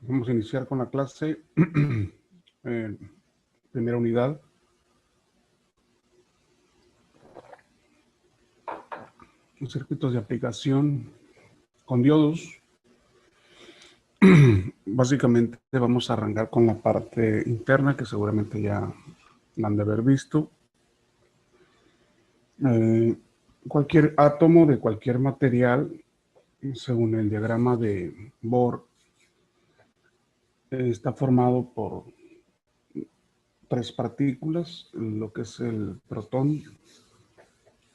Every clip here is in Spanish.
Vamos a iniciar con la clase, primera unidad. Los circuitos de aplicación con diodos. Básicamente vamos a arrancar con la parte interna, que seguramente ya la han de haber visto. Cualquier átomo de cualquier material, según el diagrama de Bohr, está formado por tres partículas, lo que es el protón,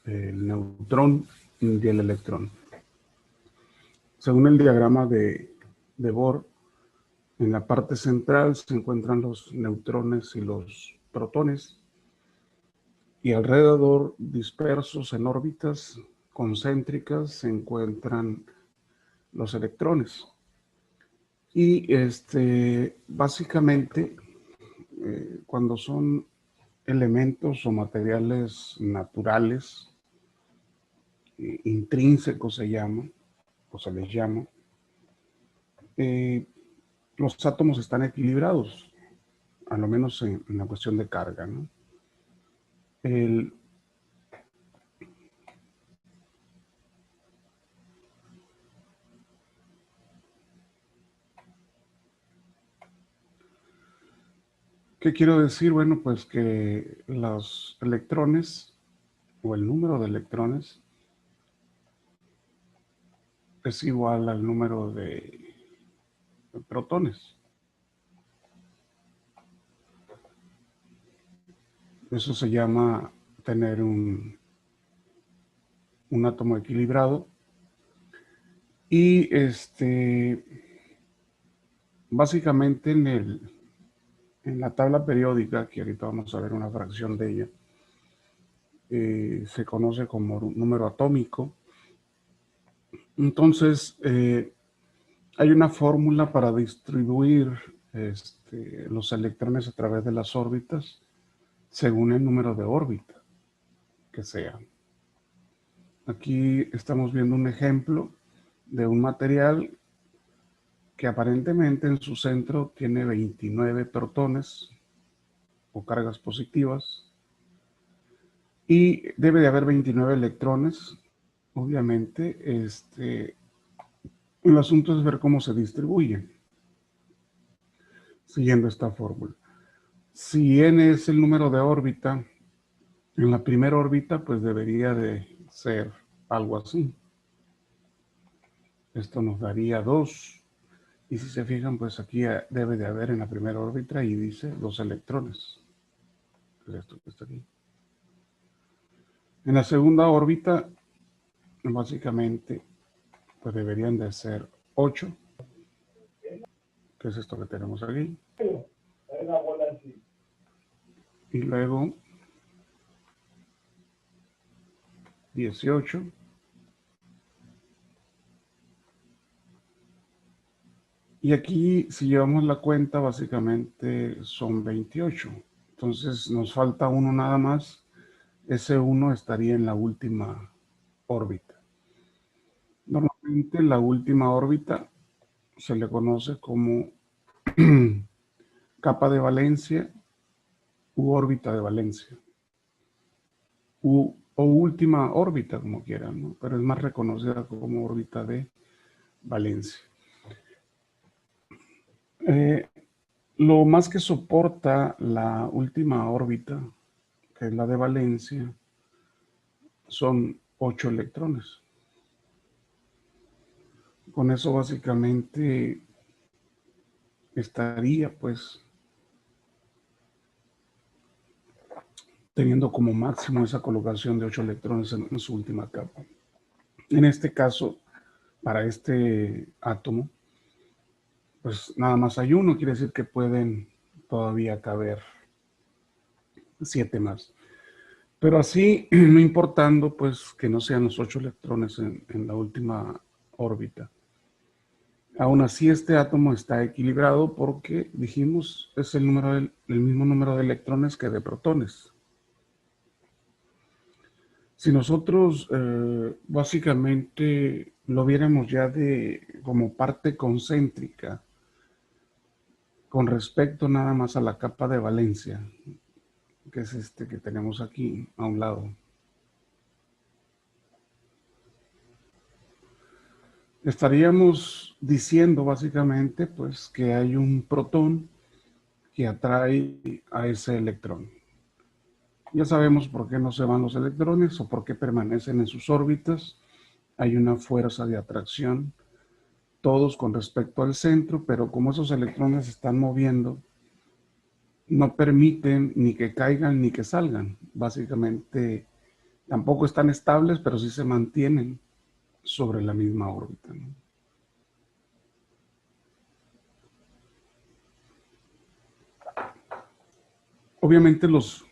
el neutrón y el electrón. Según el diagrama de Bohr, en la parte central se encuentran los neutrones y los protones, y alrededor, dispersos en órbitas concéntricas, se encuentran los electrones. Y básicamente, cuando son elementos o materiales naturales, intrínsecos se llama, o se les llama, los átomos están equilibrados, a lo menos en la cuestión de carga, ¿no? ¿Qué quiero decir? Bueno, pues que los electrones, o el número de electrones, es igual al número de protones. Eso se llama tener un átomo equilibrado. Y básicamente en la tabla periódica, que ahorita vamos a ver una fracción de ella, se conoce como número atómico. Entonces, hay una fórmula para distribuir los electrones a través de las órbitas según el número de órbita que sea. Aquí estamos viendo un ejemplo de un material que aparentemente en su centro tiene 29 protones o cargas positivas, y debe de haber 29 electrones. Obviamente, el asunto es ver cómo se distribuyen siguiendo esta fórmula. Si n es el número de órbita, en la primera órbita pues debería de ser algo así. Esto nos daría 2. Y si se fijan, pues aquí debe de haber en la primera órbita, y dice 2 electrones. Es esto que está aquí. En la segunda órbita, básicamente, pues deberían de ser 8, que es esto que tenemos aquí. Y luego 18. Y aquí, si llevamos la cuenta, básicamente son 28. Entonces nos falta uno nada más. Ese 1 estaría en la última órbita. Normalmente la última órbita se le conoce como capa de valencia u órbita de valencia. O última órbita, como quieran, ¿no? Pero es más reconocida como órbita de valencia. Lo más que soporta la última órbita, que es la de valencia, son 8 electrones. Con eso básicamente estaría pues teniendo como máximo esa colocación de 8 electrones en su última capa. En este caso, para este átomo, pues nada más hay uno, quiere decir que pueden todavía caber 7 más. Pero así, no importando pues que no sean los 8 electrones en la última órbita. Aún así, este átomo está equilibrado porque, dijimos, es el mismo número de electrones que de protones. Si nosotros básicamente lo viéramos ya como parte concéntrica con respecto nada más a la capa de valencia, que es este que tenemos aquí a un lado. Estaríamos diciendo básicamente pues que hay un protón que atrae a ese electrón. Ya sabemos por qué no se van los electrones o por qué permanecen en sus órbitas. Hay una fuerza de atracción, todos con respecto al centro, pero como esos electrones se están moviendo, no permiten ni que caigan ni que salgan. Básicamente tampoco están estables, pero sí se mantienen sobre la misma órbita, ¿no? Obviamente los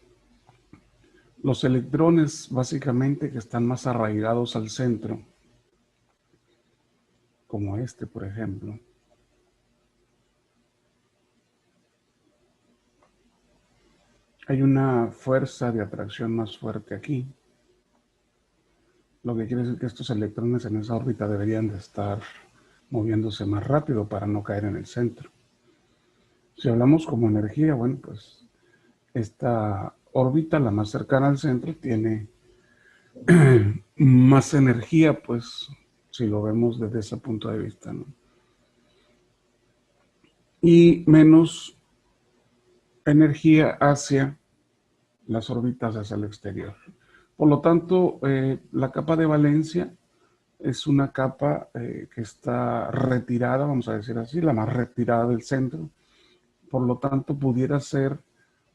electrones básicamente que están más arraigados al centro, como este por ejemplo, hay una fuerza de atracción más fuerte aquí, lo que quiere decir que estos electrones en esa órbita deberían de estar moviéndose más rápido para no caer en el centro. Si hablamos como energía, bueno, pues esta órbita, la más cercana al centro, tiene más energía, pues, si lo vemos desde ese punto de vista, ¿no? Y menos energía hacia las órbitas hacia el exterior. Por lo tanto, la capa de valencia es una capa que está retirada, vamos a decir así, la más retirada del centro. Por lo tanto, pudiera ser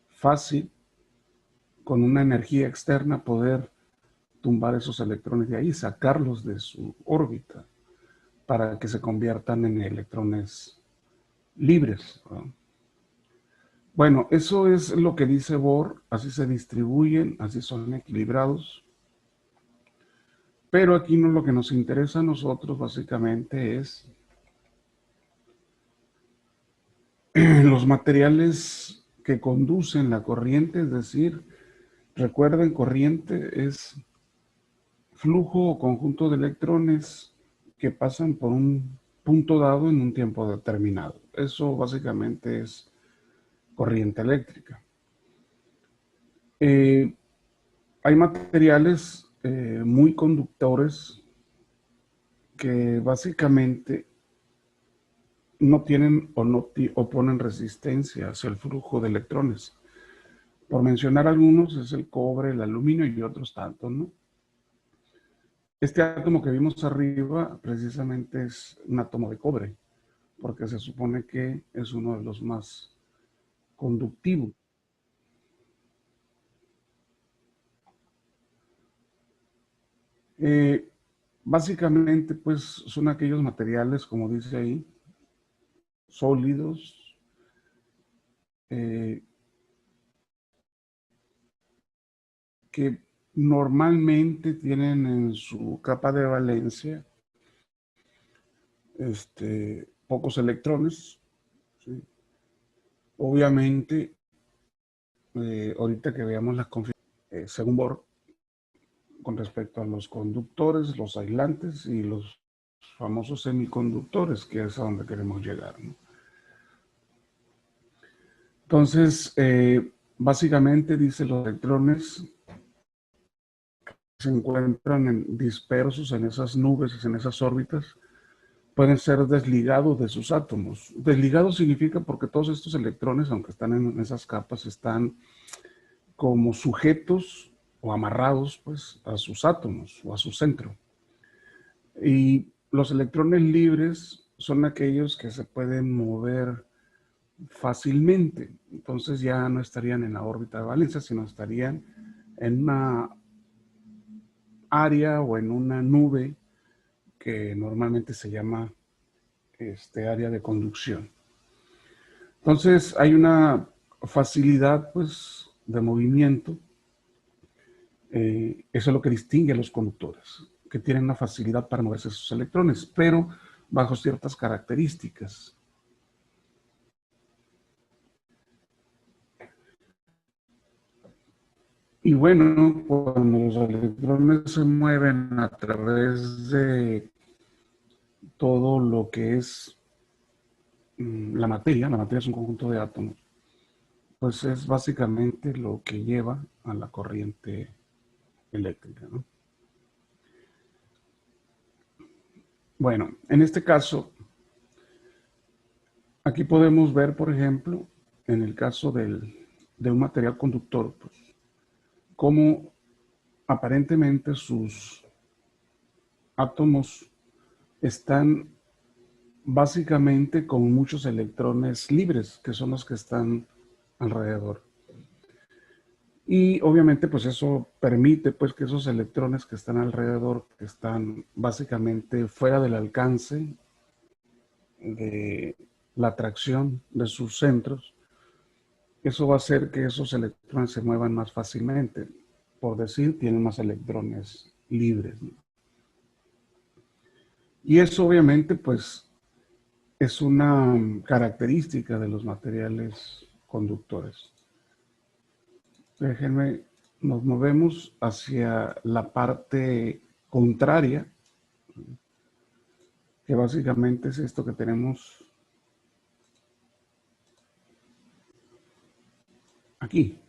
fácil con una energía externa poder tumbar esos electrones de ahí, sacarlos de su órbita para que se conviertan en electrones libres, ¿no? Bueno, eso es lo que dice Bohr, así se distribuyen, así son equilibrados. Pero aquí no, lo que nos interesa a nosotros básicamente es los materiales que conducen la corriente, es decir, recuerden, corriente es flujo o conjunto de electrones que pasan por un punto dado en un tiempo determinado. Eso básicamente es corriente eléctrica. Hay materiales muy conductores que básicamente no tienen o no oponen resistencia hacia el flujo de electrones. Por mencionar algunos, es el cobre, el aluminio y otros tantos, ¿no? Este átomo que vimos arriba precisamente es un átomo de cobre, porque se supone que es uno de los más conductivos. Eh, Básicamente, pues son aquellos materiales, como dice ahí, sólidos, eh, que normalmente tienen en su capa de valencia pocos electrones, ¿sí? Obviamente, ahorita que veamos las configuraciones, según Bohr, con respecto a los conductores, los aislantes y los famosos semiconductores, que es a donde queremos llegar, ¿no? Entonces, básicamente dice, los electrones se encuentran dispersos en esas nubes, en esas órbitas, pueden ser desligados de sus átomos. Desligado significa porque todos estos electrones, aunque están en esas capas, están como sujetos o amarrados pues a sus átomos o a su centro. Y los electrones libres son aquellos que se pueden mover fácilmente. Entonces ya no estarían en la órbita de valencia, sino estarían en una área o en una nube que normalmente se llama área de conducción. Entonces hay una facilidad pues de movimiento. Eso es lo que distingue a los conductores, que tienen una facilidad para moverse sus electrones, pero bajo ciertas características. Y bueno, cuando los electrones se mueven a través de todo lo que es la materia es un conjunto de átomos, pues es básicamente lo que lleva a la corriente eléctrica, ¿no? Bueno, en este caso, aquí podemos ver, por ejemplo, en el caso de un material conductor, pues, cómo aparentemente sus átomos están básicamente con muchos electrones libres, que son los que están alrededor. Y obviamente pues eso permite pues que esos electrones que están alrededor, que están básicamente fuera del alcance de la atracción de sus centros, eso va a hacer que esos electrones se muevan más fácilmente. Por decir, tienen más electrones libres, ¿no? Y eso obviamente pues es una característica de los materiales conductores. Déjenme, nos movemos hacia la parte contraria, que básicamente es esto que tenemos aquí.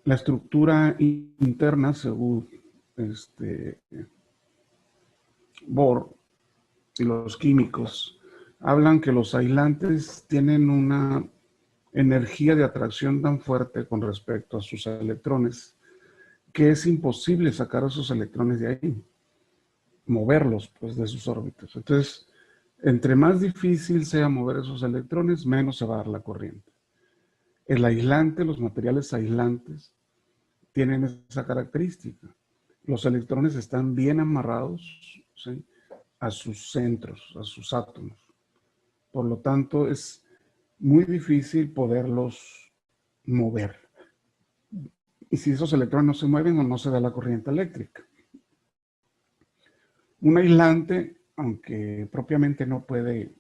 La estructura interna, según Bohr y los químicos, hablan que los aislantes tienen una energía de atracción tan fuerte con respecto a sus electrones que es imposible sacar a esos electrones de ahí, moverlos pues de sus órbitas. Entonces, entre más difícil sea mover esos electrones, menos se va a dar la corriente. El aislante, los materiales aislantes, tienen esa característica. Los electrones están bien amarrados, ¿sí?, a sus centros, a sus átomos. Por lo tanto, es muy difícil poderlos mover. Y si esos electrones no se mueven, no se da la corriente eléctrica. Un aislante, aunque propiamente no puede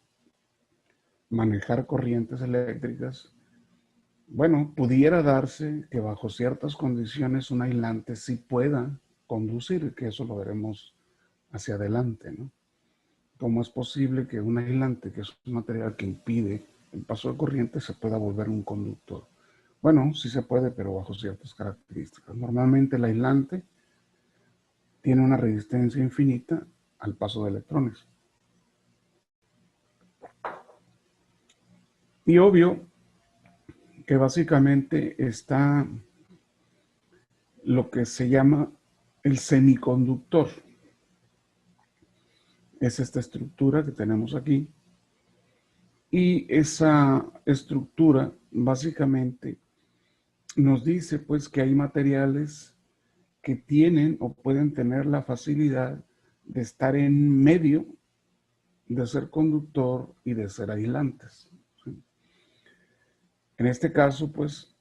manejar corrientes eléctricas, bueno, pudiera darse que bajo ciertas condiciones un aislante sí pueda conducir, que eso lo veremos hacia adelante, ¿no? ¿Cómo es posible que un aislante, que es un material que impide el paso de corriente, se pueda volver un conductor? Bueno, sí se puede, pero bajo ciertas características. Normalmente el aislante tiene una resistencia infinita al paso de electrones. Y obvio que básicamente está lo que se llama el semiconductor. Es esta estructura que tenemos aquí. Y esa estructura básicamente nos dice pues que hay materiales que tienen o pueden tener la facilidad de estar en medio de ser conductor y de ser aislantes, ¿sí? En este caso pues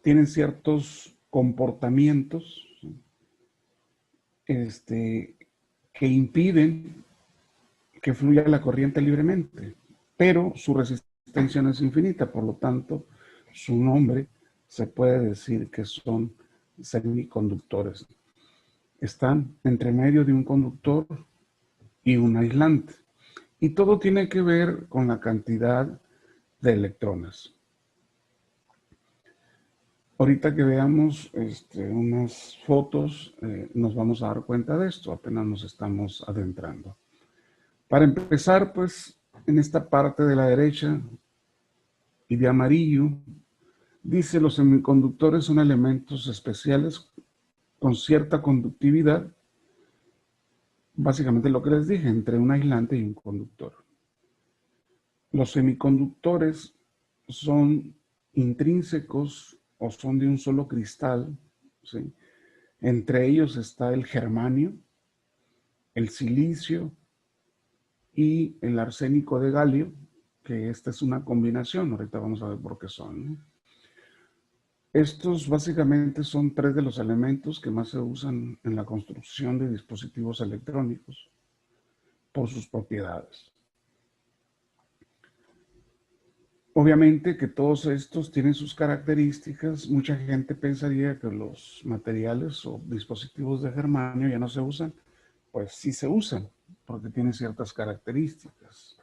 tienen ciertos comportamientos, ¿sí?, que impiden que fluya la corriente libremente, pero su resistencia no es infinita, por lo tanto, su nombre se puede decir que son semiconductores. Están entre medio de un conductor y un aislante. Y todo tiene que ver con la cantidad de electrones. Ahorita que veamos unas fotos, nos vamos a dar cuenta de esto, apenas nos estamos adentrando. Para empezar, pues, en esta parte de la derecha y de amarillo, dice los semiconductores son elementos especiales con cierta conductividad, básicamente lo que les dije, entre un aislante y un conductor. Los semiconductores son intrínsecos o son de un solo cristal, ¿sí? Entre ellos está el germanio, el silicio y el arsénico de galio, que esta es una combinación, ahorita vamos a ver por qué son, ¿no? Estos básicamente son tres de los elementos que más se usan en la construcción de dispositivos electrónicos por sus propiedades. Obviamente que todos estos tienen sus características. Mucha gente pensaría que los materiales o dispositivos de germanio ya no se usan. Pues sí se usan, porque tienen ciertas características.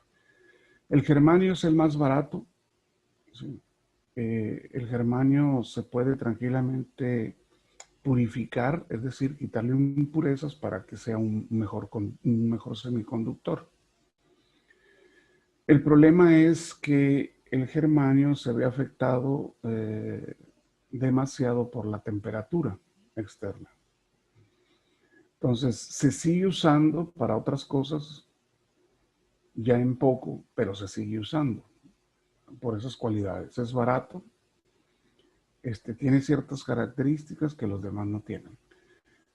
El germanio es el más barato. ¿Sí? El germanio se puede tranquilamente purificar, es decir, quitarle impurezas para que sea un mejor semiconductor. El problema es que el germanio se ve afectado demasiado por la temperatura externa. Entonces, se sigue usando para otras cosas, ya en poco, pero se sigue usando por esas cualidades. Es barato, tiene ciertas características que los demás no tienen,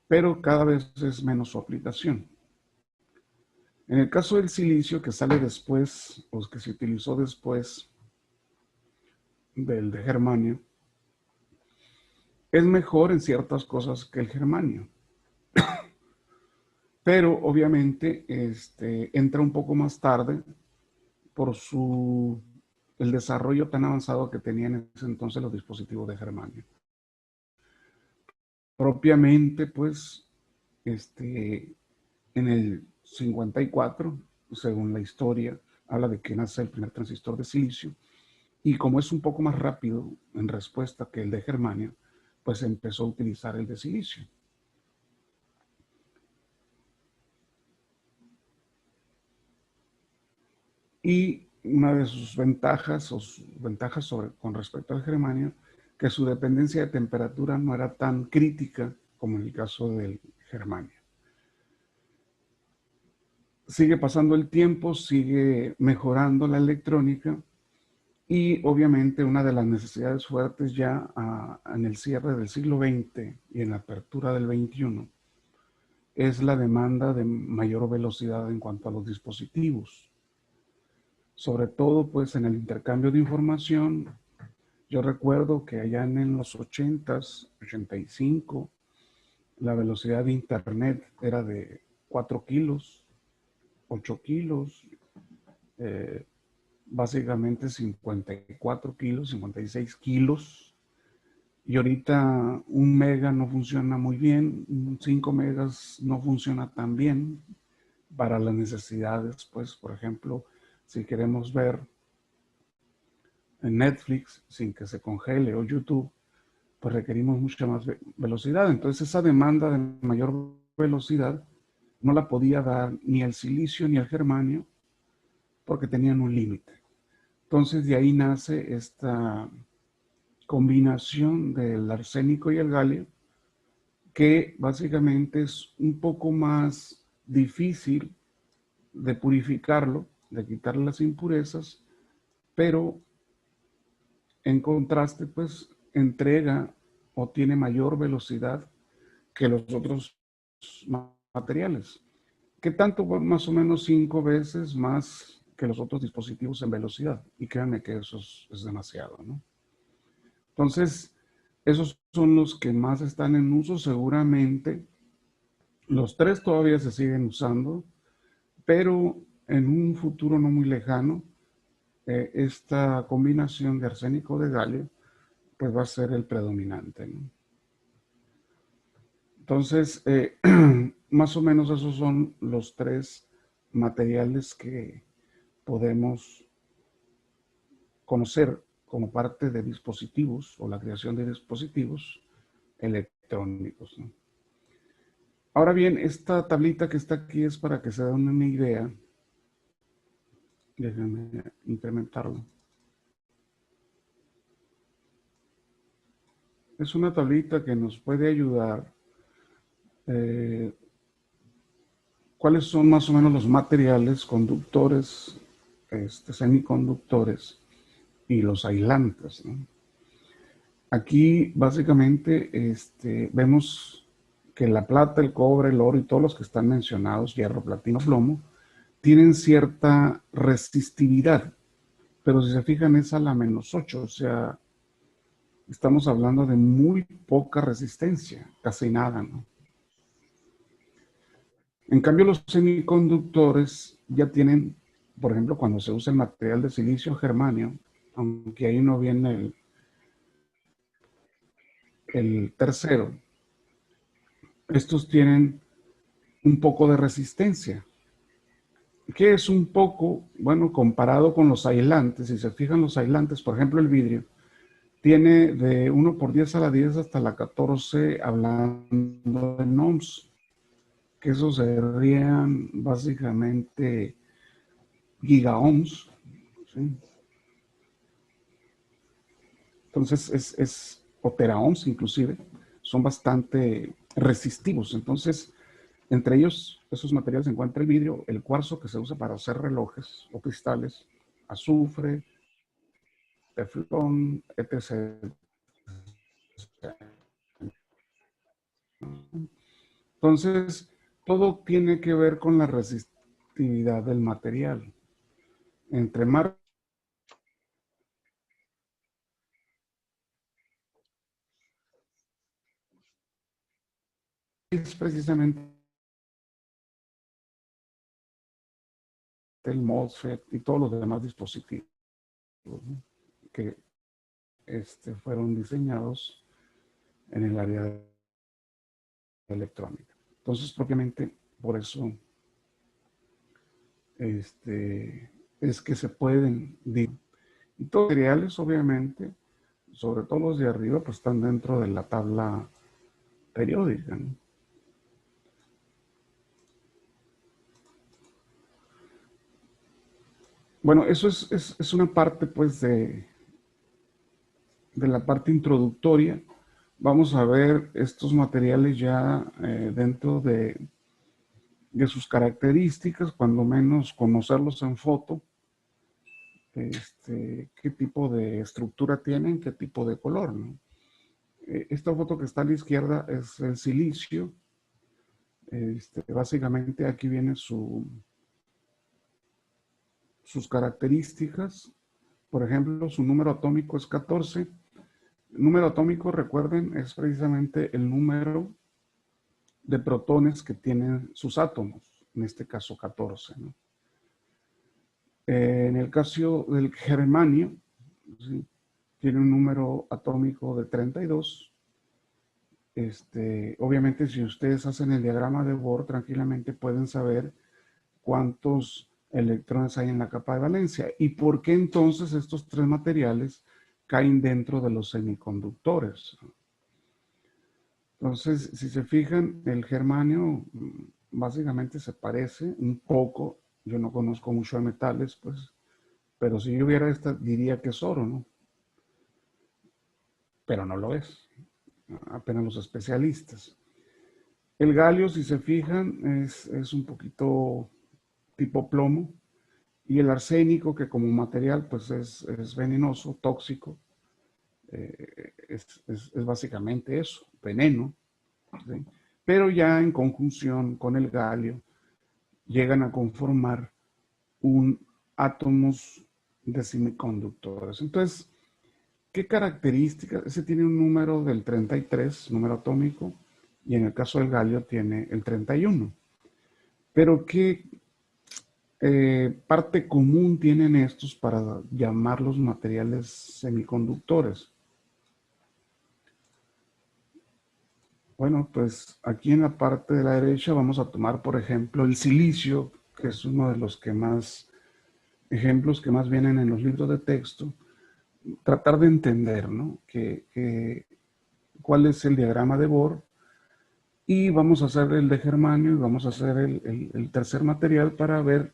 pero cada vez es menos su aplicación. En el caso del silicio, que sale después, o que se utilizó después del de germanio, es mejor en ciertas cosas que el germanio, pero obviamente entra un poco más tarde por el desarrollo tan avanzado que tenían en ese entonces los dispositivos de germanio. Propiamente, pues, en el 54, según la historia, habla de que nace el primer transistor de silicio, y como es un poco más rápido en respuesta que el de germanio, pues empezó a utilizar el de silicio. Y una de sus ventajas, con respecto al germanio, que su dependencia de temperatura no era tan crítica como en el caso del germanio. Sigue pasando el tiempo, sigue mejorando la electrónica, y obviamente una de las necesidades fuertes ya en el cierre del siglo XX y en la apertura del XXI es la demanda de mayor velocidad en cuanto a los dispositivos. Sobre todo pues en el intercambio de información. Yo recuerdo que allá en los 80s, 85, la velocidad de internet era de 4 kilos, 8 kilos, básicamente 54 kilos, 56 kilos. Y ahorita 1 mega no funciona muy bien, 5 megas no funciona tan bien para las necesidades. Pues, por ejemplo, si queremos ver en Netflix sin que se congele, o YouTube, pues requerimos mucha más velocidad. Entonces esa demanda de mayor velocidad no la podía dar ni el silicio ni el germanio, porque tenían un límite. Entonces de ahí nace esta combinación del arsénico y el galio, que básicamente es un poco más difícil de purificarlo, de quitarle las impurezas, pero en contraste, pues entrega o tiene mayor velocidad que los otros materiales. ¿Qué tanto? Pues, más o menos 5 veces más que los otros dispositivos en velocidad. Y créanme que eso es demasiado, ¿no? Entonces, esos son los que más están en uso. Seguramente los tres todavía se siguen usando, pero en un futuro no muy lejano, esta combinación de arsénico de galio pues va a ser el predominante, ¿no? Entonces, más o menos esos son los tres materiales que podemos conocer como parte de dispositivos o la creación de dispositivos electrónicos, ¿no? Ahora bien, esta tablita que está aquí es para que se den una idea. Déjenme incrementarlo. Es una tablita que nos puede ayudar. ¿Cuáles son más o menos los materiales conductores, semiconductores y los aislantes, ¿no? Aquí básicamente vemos que la plata, el cobre, el oro y todos los que están mencionados, hierro, platino, plomo, tienen cierta resistividad, pero si se fijan es a la -8, o sea, estamos hablando de muy poca resistencia, casi nada, ¿no? En cambio, los semiconductores ya tienen, por ejemplo, cuando se usa el material de silicio germanio, aunque ahí no viene el tercero, estos tienen un poco de resistencia. ¿Qué es un poco? Bueno, comparado con los aislantes, si se fijan los aislantes, por ejemplo el vidrio, tiene de 1 por 10 a la 10 hasta la 14 hablando en ohms, que eso serían básicamente gigaohms, ¿sí? Entonces o teraohms inclusive, son bastante resistivos. Entonces, entre ellos, esos materiales se encuentra el vidrio, el cuarzo que se usa para hacer relojes o cristales, azufre, teflón, etc. Entonces, todo tiene que ver con la resistividad del material. Entre más es precisamente el MOSFET y todos los demás dispositivos, ¿no?, que fueron diseñados en el área de electrónica. Entonces, propiamente, por eso es que se pueden dividir. Y todos los materiales, obviamente, sobre todo los de arriba, pues están dentro de la tabla periódica, ¿no? Bueno, eso es una parte, pues, de la parte introductoria. Vamos a ver estos materiales ya dentro de sus características, cuando menos conocerlos en foto, qué tipo de estructura tienen, qué tipo de color, ¿no? Esta foto que está a la izquierda es el silicio. Básicamente aquí viene sus características. Por ejemplo, su número atómico es 14. El número atómico, recuerden, es precisamente el número de protones que tienen sus átomos, en este caso 14, ¿no? En el caso del germanio, ¿sí?, tiene un número atómico de 32. Obviamente, si ustedes hacen el diagrama de Bohr, tranquilamente pueden saber cuántos electrones hay en la capa de valencia y por qué entonces estos tres materiales caen dentro de los semiconductores. Entonces, si se fijan, el germanio básicamente se parece un poco. Yo no conozco mucho de metales, pues, pero si yo viera esta, diría que es oro, ¿no? Pero no lo es, apenas los especialistas. El galio, si se fijan, es un poquito tipo plomo, y el arsénico, que como material pues es venenoso, tóxico, es básicamente eso, veneno, ¿sí? Pero ya en conjunción con el galio llegan a conformar un átomos de semiconductores. Entonces, ¿qué características? Ese tiene un número del 33, número atómico, y en el caso del galio tiene el 31. Pero ¿qué parte común tienen estos para llamarlos materiales semiconductores? Bueno, pues aquí en la parte de la derecha vamos a tomar, por ejemplo, el silicio, que es uno de los que más ejemplos que más vienen en los libros de texto. Tratar de entender, ¿no?, cuál es el diagrama de Bohr, y vamos a hacer el de germanio y vamos a hacer el tercer material para ver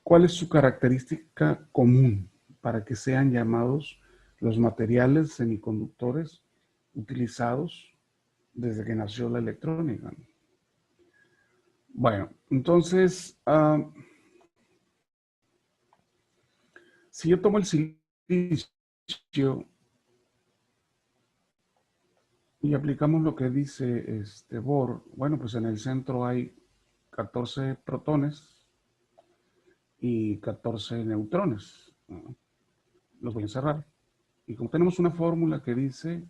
cuál es su característica común para que sean llamados los materiales semiconductores utilizados desde que nació la electrónica. Bueno, entonces, si yo tomo el silicio y aplicamos lo que dice Bohr, bueno, pues en el centro hay 14 protones y 14 neutrones, ¿no? Los voy a encerrar. Y como tenemos una fórmula que dice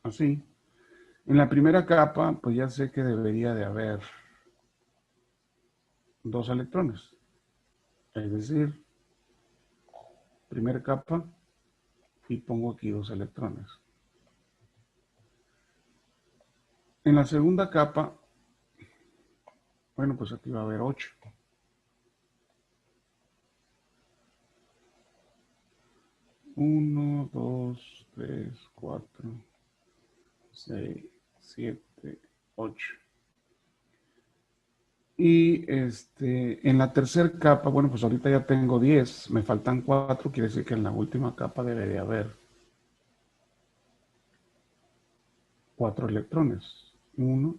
así, en la primera capa, pues ya sé que debería de haber 2 electrones. Es decir, primera capa y pongo aquí 2 electrones. En la segunda capa, bueno, pues aquí va a haber 8. 1, 2, 3, 4, 6, 7, 8. Y en la tercera capa, bueno, pues ahorita ya tengo 10, me faltan 4, quiere decir que en la última capa debería haber 4 electrones. 1,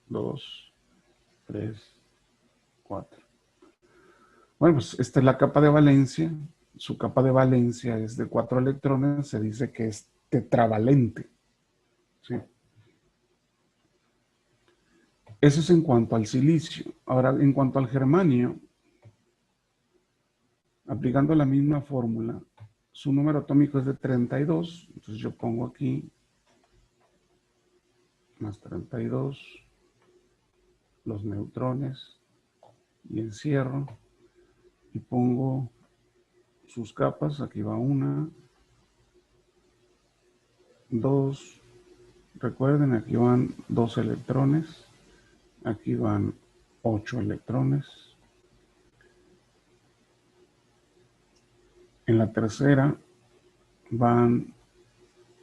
2, 3, 4. Bueno, pues esta es la capa de valencia. Su capa de valencia es de 4 electrones, se dice que es tetravalente. ¿Sí? Eso es en cuanto al silicio. Ahora, en cuanto al germanio, aplicando la misma fórmula, su número atómico es de 32, entonces yo pongo aquí más 32, los neutrones, y encierro, y pongo sus capas, aquí va 1, 2, recuerden, aquí van 2 electrones, aquí van 8 electrones, en la tercera van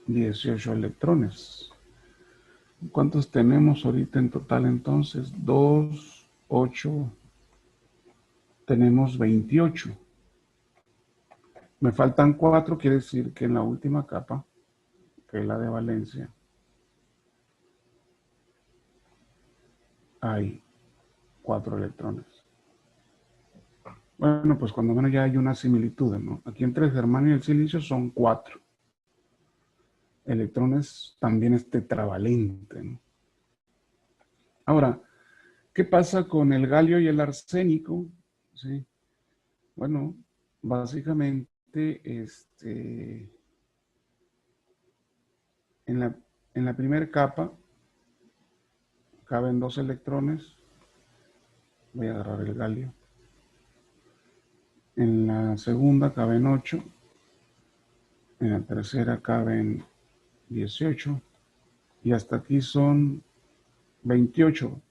18 electrones. ¿Cuántos tenemos ahorita en total entonces? 2, 8, tenemos 28. Me faltan 4, quiere decir que en la última capa, que es la de valencia, hay 4 electrones. Bueno, pues cuando menos ya hay una similitud, ¿no? Aquí entre el germanio y el silicio son 4. Electrones también es tetravalente, ¿no? Ahora, ¿qué pasa con el galio y el arsénico? ¿Sí? Bueno, básicamente, en la primera capa caben 2 electrones. Voy a agarrar el galio. En la segunda caben 8. En la tercera caben 18. Y hasta aquí son 28.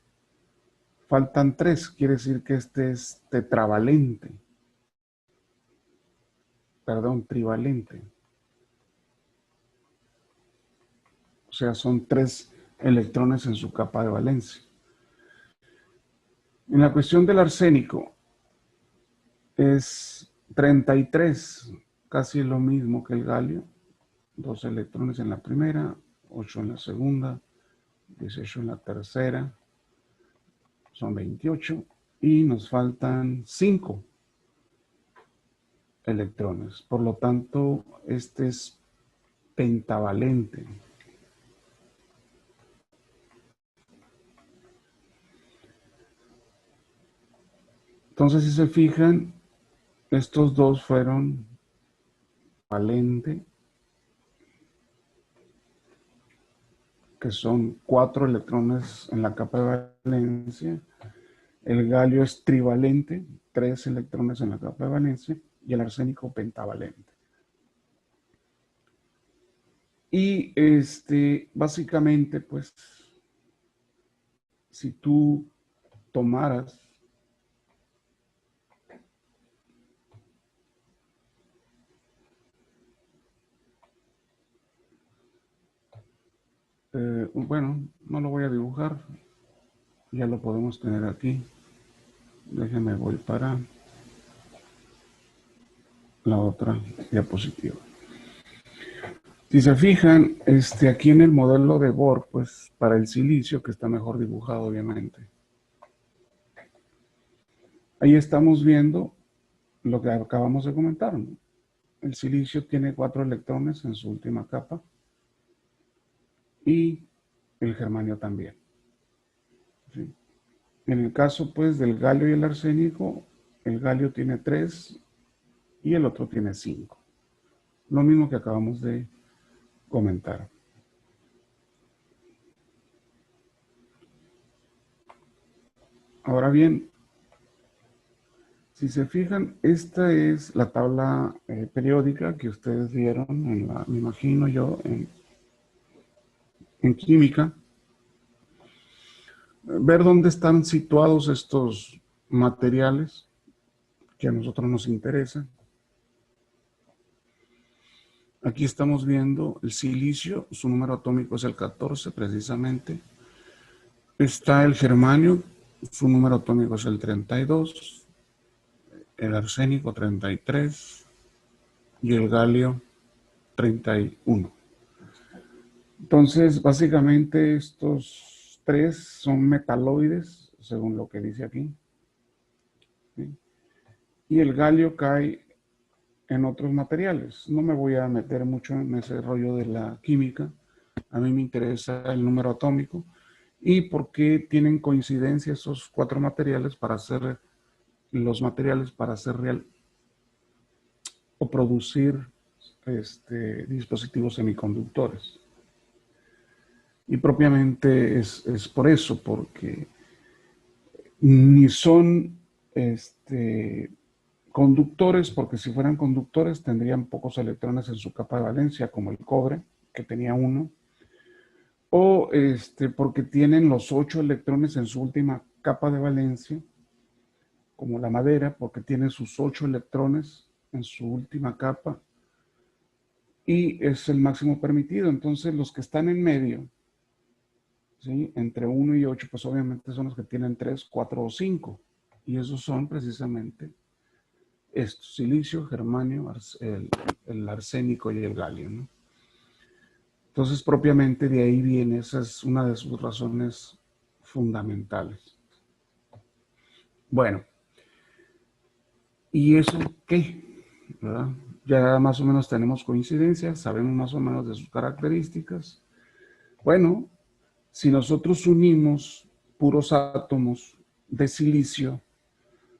Faltan 3, quiere decir que este es tetravalente. Perdón, trivalente. O sea, son 3 electrones en su capa de valencia. En la cuestión del arsénico, es 33, casi lo mismo que el galio. 2 electrones en la primera, 8 en la segunda, 18 en la tercera, son 28. Y nos faltan 5 electrones. Por lo tanto, este es pentavalente. Entonces, si se fijan, estos dos fueron valente, que son 4 electrones en la capa de valencia. El galio es trivalente, 3 electrones en la capa de valencia, y el arsénico pentavalente. Y básicamente, pues, si tú tomaras bueno, no lo voy a dibujar, ya lo podemos tener aquí. Déjenme, voy para la otra diapositiva. Si se fijan, aquí en el modelo de Bohr, pues para el silicio, que está mejor dibujado obviamente, ahí estamos viendo lo que acabamos de comentar, ¿no? El silicio tiene 4 electrones en su última capa y el germanio también. ¿Sí? En el caso, pues, del galio y el arsénico, el galio tiene 3 y el otro tiene 5. Lo mismo que acabamos de comentar. Ahora bien, Si se fijan, esta es la tabla periódica que ustedes vieron, me imagino yo, en química. Ver dónde están situados estos materiales que a nosotros nos interesan. Aquí estamos viendo el silicio, su número atómico es el 14 precisamente. Está el germanio, su número atómico es el 32, el arsénico 33 y el galio 31. Entonces, básicamente estos tres son metaloides, según lo que dice aquí. ¿Sí? Y el galio cae en otros materiales. No me voy a meter mucho en ese rollo de la química. A mí me interesa el número atómico y por qué tienen coincidencia esos cuatro materiales para hacer los materiales para hacer real o producir dispositivos semiconductores. Y propiamente es por eso, porque ni son conductores, porque si fueran conductores tendrían pocos electrones en su capa de valencia, como el cobre, que tenía uno, o porque tienen los 8 electrones en su última capa de valencia, como la madera, porque tiene sus 8 electrones en su última capa, y es el máximo permitido. Entonces los que están en medio, ¿sí?, entre 1 y 8, pues obviamente son los que tienen 3, 4 o 5, y esos son precisamente estos: silicio, germanio, el arsénico y el galio, ¿no? Entonces, propiamente de ahí viene, esa es una de sus razones fundamentales. Bueno, ¿y eso qué? ¿Verdad? Ya más o menos tenemos coincidencias, sabemos más o menos de sus características. Bueno, si nosotros unimos puros átomos de silicio,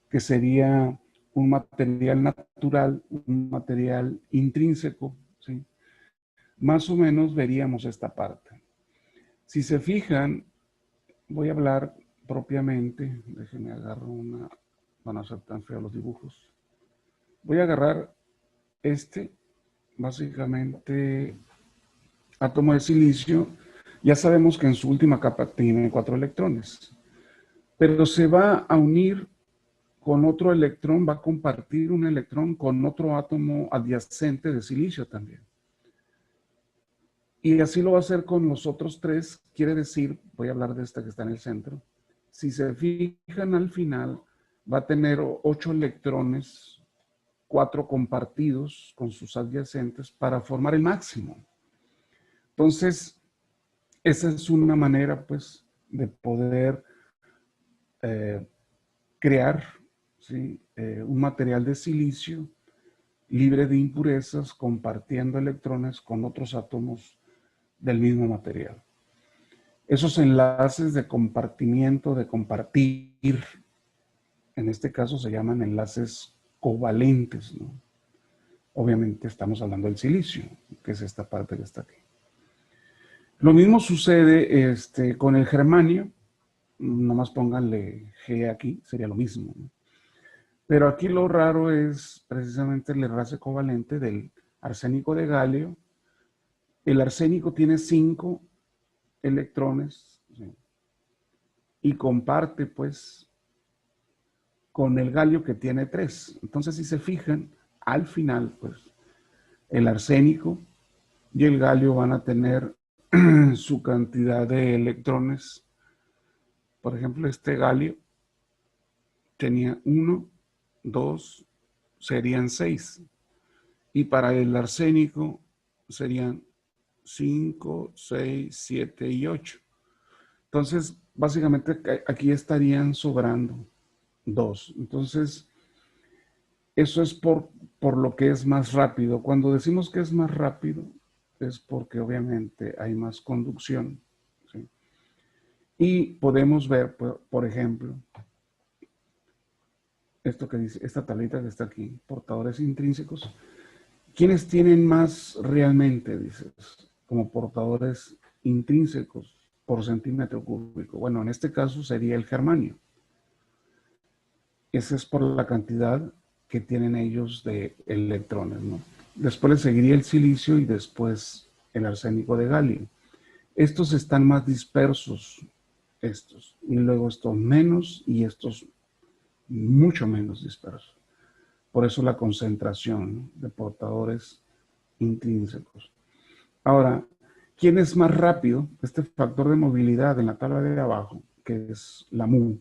que sería un material natural, un material intrínseco, ¿sí?, más o menos veríamos esta parte. Si se fijan, voy a hablar propiamente, déjenme agarrar una, van a ser tan feos los dibujos. Voy a agarrar básicamente, átomo de silicio. Ya sabemos que en su última capa tiene 4 electrones, pero se va a unir con otro electrón, va a compartir un electrón con otro átomo adyacente de silicio también. Y así lo va a hacer con los otros 3, quiere decir, voy a hablar de esta que está en el centro. Si se fijan al final, va a tener 8 electrones, 4 compartidos con sus adyacentes para formar el máximo. Entonces, esa es una manera, pues, de poder crear, ¿sí?, un material de silicio libre de impurezas, compartiendo electrones con otros átomos del mismo material. Esos enlaces de compartimiento, de compartir, en este caso se llaman enlaces covalentes, ¿no? Obviamente estamos hablando del silicio, que es esta parte que está aquí. Lo mismo sucede con el germanio, nomás pónganle G aquí, sería lo mismo, ¿no? Pero aquí lo raro es precisamente el enlace covalente del arsénico de galio. El arsénico tiene 5 electrones, ¿sí?, y comparte, pues, con el galio, que tiene 3. Entonces, si se fijan, al final, pues, el arsénico y el galio van a tener su cantidad de electrones. Por ejemplo, este galio tenía 1, 2, serían 6. Y para el arsénico serían 5, 6, 7 y 8. Entonces, básicamente aquí estarían sobrando 2. Entonces, eso es por lo que es más rápido. Cuando decimos que es más rápido, es porque obviamente hay más conducción, ¿sí? Y podemos ver, por ejemplo, esto que dice, esta tablita que está aquí, portadores intrínsecos. ¿Quiénes tienen más realmente, dices, como portadores intrínsecos por centímetro cúbico? Bueno, en este caso sería el germanio. Esa es por la cantidad que tienen ellos de electrones, ¿no? Después le seguiría el silicio y después el arsénico de galio. Estos están más dispersos, estos, y luego estos menos y estos mucho menos dispersos. Por eso la concentración, ¿no?, de portadores intrínsecos. Ahora, ¿quién es más rápido? Este factor de movilidad en la tabla de abajo, que es la mu.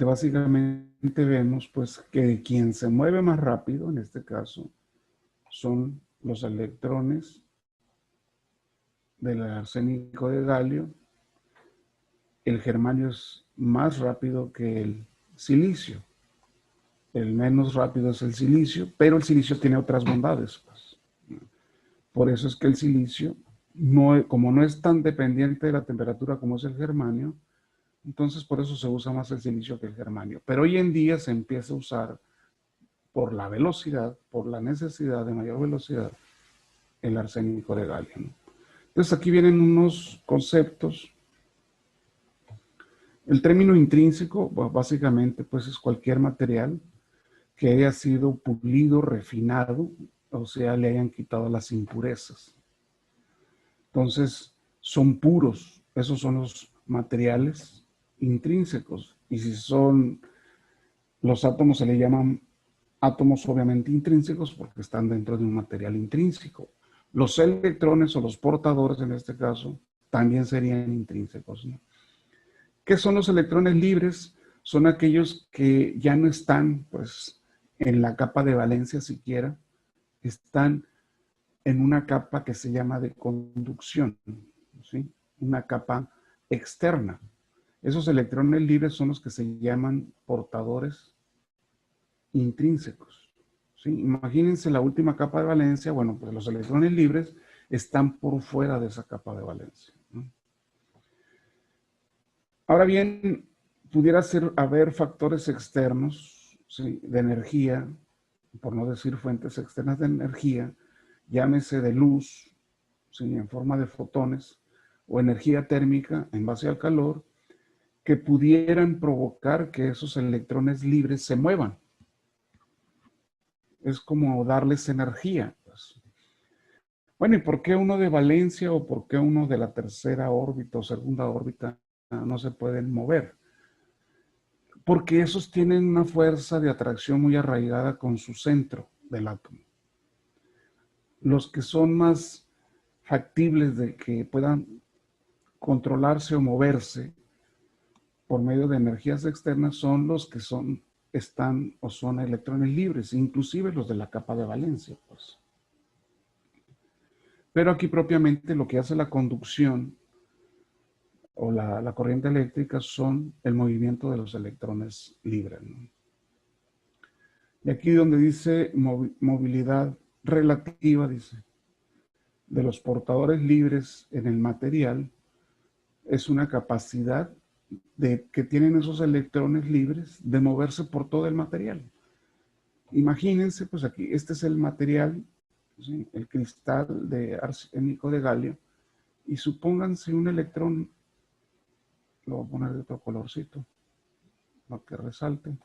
Básicamente vemos pues que quien se mueve más rápido, en este caso, son los electrones del arsénico de galio. El germanio es más rápido que el silicio. El menos rápido es el silicio, pero el silicio tiene otras bondades, pues. Por eso es que el silicio, como no es tan dependiente de la temperatura como es el germanio, entonces por eso se usa más el silicio que el germanio. Pero hoy en día se empieza a usar por la velocidad, por la necesidad de mayor velocidad, el arsénico de galio, ¿no? Entonces aquí vienen unos conceptos. El término intrínseco, básicamente, pues es cualquier material que haya sido pulido, refinado, o sea, le hayan quitado las impurezas. Entonces, son puros. Esos son los materiales intrínsecos. Y si son los átomos, se le llaman átomos obviamente intrínsecos porque están dentro de un material intrínseco. Los electrones o los portadores, en este caso, también serían intrínsecos, ¿no? ¿Qué son los electrones libres? Son aquellos que ya no están, pues, en la capa de valencia siquiera, están en una capa que se llama de conducción, ¿sí? Una capa externa. Esos electrones libres son los que se llaman portadores intrínsecos, ¿sí? Imagínense la última capa de valencia. Bueno, pues los electrones libres están por fuera de esa capa de valencia, ¿no? Ahora bien, pudiera haber factores externos, ¿sí?, de energía, por no decir fuentes externas de energía, llámese de luz, ¿sí?, en forma de fotones, o energía térmica en base al calor, que pudieran provocar que esos electrones libres se muevan. Es como darles energía, pues. Bueno, ¿y por qué uno de valencia o por qué uno de la tercera órbita o segunda órbita no se pueden mover? Porque esos tienen una fuerza de atracción muy arraigada con su centro del átomo. Los que son más factibles de que puedan controlarse o moverse por medio de energías externas son los que están o son electrones libres, inclusive los de la capa de valencia, pues. Pero aquí propiamente lo que hace la conducción o la corriente eléctrica son el movimiento de los electrones libres, ¿no? Y aquí donde dice movilidad relativa, dice, de los portadores libres en el material, es una capacidad que tienen esos electrones libres de moverse por todo el material. Imagínense, pues aquí, este es el material, ¿sí?, el cristal de arsénico de galio, y supónganse un electrón, lo voy a poner de otro colorcito, para que resalte.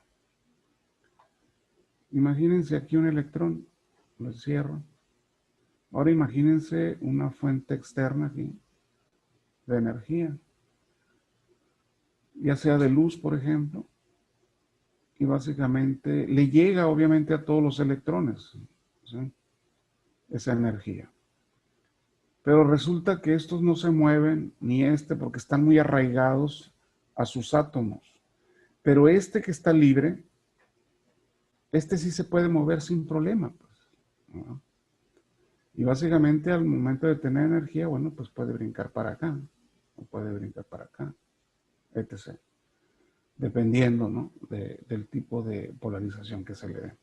Imagínense aquí un electrón, lo encierro. Ahora imagínense una fuente externa aquí de energía, ya sea de luz, por ejemplo, y básicamente le llega obviamente a todos los electrones, ¿sí?, esa energía. Pero resulta que estos no se mueven, ni porque están muy arraigados a sus átomos. Pero este que está libre, este sí se puede mover sin problema, pues, ¿no? Y básicamente al momento de tener energía, bueno, pues puede brincar para acá, o puede brincar para acá, etc. Dependiendo, ¿no?, del tipo de polarización que se le dé.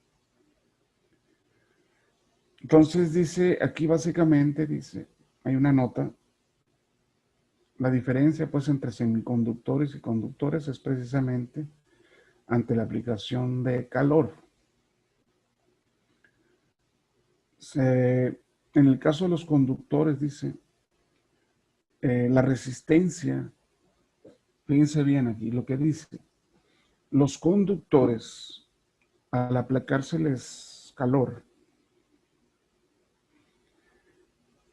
Entonces dice, aquí básicamente dice, hay una nota, la diferencia pues entre semiconductores y conductores es precisamente ante la aplicación de calor. En el caso de los conductores, dice, la resistencia, fíjense bien aquí lo que dice, Los conductores, al aplicárseles calor,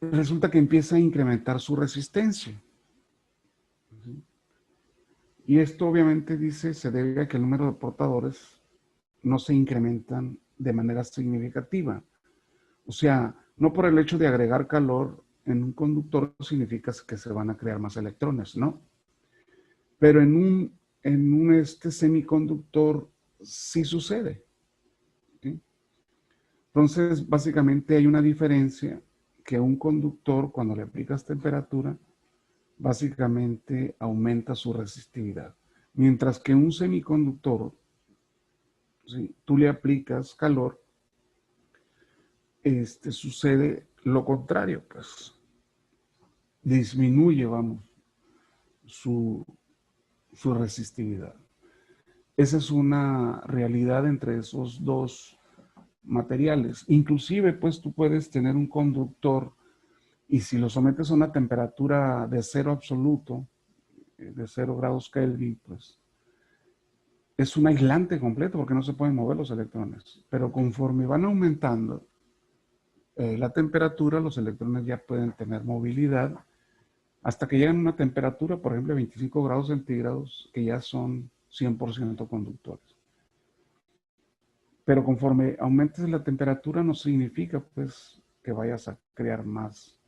resulta que empieza a incrementar su resistencia. Y esto obviamente dice se debe a que el número de portadores no se incrementan de manera significativa. O sea, no por el hecho de agregar calor en un conductor significa que se van a crear más electrones, ¿no? Pero en un semiconductor sí sucede. ¿Sí? Entonces, básicamente hay una diferencia que un conductor, cuando le aplicas temperatura, básicamente aumenta su resistividad. Mientras que un semiconductor, si tú le aplicas calor, sucede lo contrario, pues disminuye, vamos, su, su resistividad. Esa es una realidad entre esos dos materiales. Inclusive, pues tú puedes tener un conductor y si lo sometes a una temperatura de cero absoluto, de 0 grados Kelvin, pues es un aislante completo porque no se pueden mover los electrones. Pero conforme van aumentando la temperatura, los electrones ya pueden tener movilidad hasta que llegan a una temperatura, por ejemplo, de 25 grados centígrados, que ya son 100% conductores. Pero conforme aumentes la temperatura no significa pues que vayas a crear más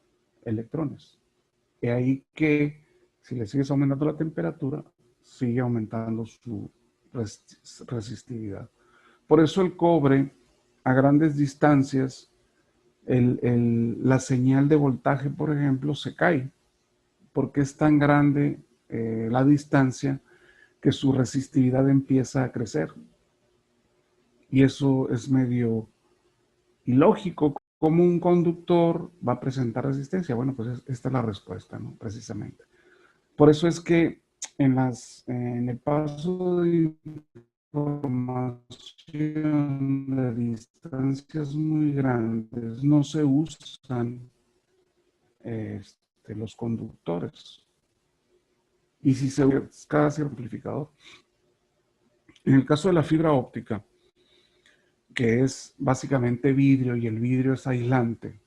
electrones. Y ahí que si le sigues aumentando la temperatura, sigue aumentando su resistividad. Por eso el cobre a grandes distancias, la señal de voltaje, por ejemplo, se cae, porque es tan grande la distancia que su resistividad empieza a crecer. Y eso es medio ilógico. ¿Cómo un conductor va a presentar resistencia? Bueno, pues esta es la respuesta, ¿no? Precisamente. Por eso es que en el paso de información de distancias muy grandes no se usan los conductores. Y si se usa cada amplificador. En el caso de la fibra óptica, que es básicamente vidrio y el vidrio es aislante,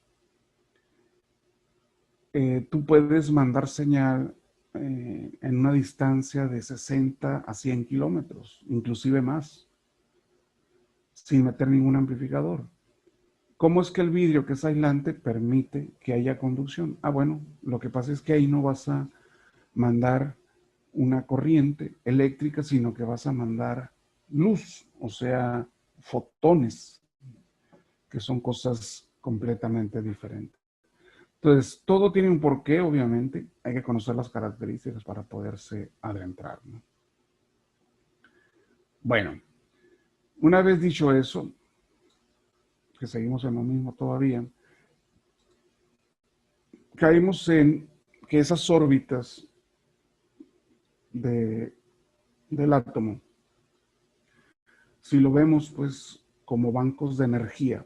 tú puedes mandar señal en una distancia de 60 a 100 kilómetros, inclusive más, sin meter ningún amplificador. ¿Cómo es que el vidrio, que es aislante, permite que haya conducción? Ah, bueno, lo que pasa es que ahí no vas a mandar una corriente eléctrica, sino que vas a mandar luz, o sea, fotones, que son cosas completamente diferentes. Entonces, todo tiene un porqué, obviamente. Hay que conocer las características para poderse adentrar, ¿no? Bueno, una vez dicho eso, que seguimos en lo mismo todavía, caímos en que esas órbitas de, del átomo, si lo vemos pues como bancos de energía,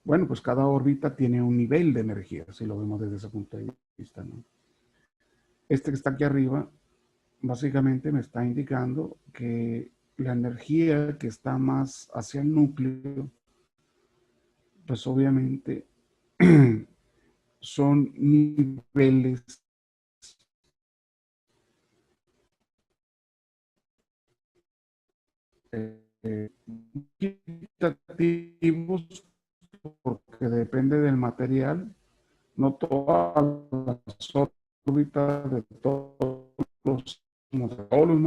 bueno, pues cada órbita tiene un nivel de energía, si lo vemos desde ese punto de vista, ¿no? Este que está aquí arriba, básicamente me está indicando que la energía que está más hacia el núcleo, pues obviamente son niveles equitativos porque depende del material. No todas las órbitas de todos los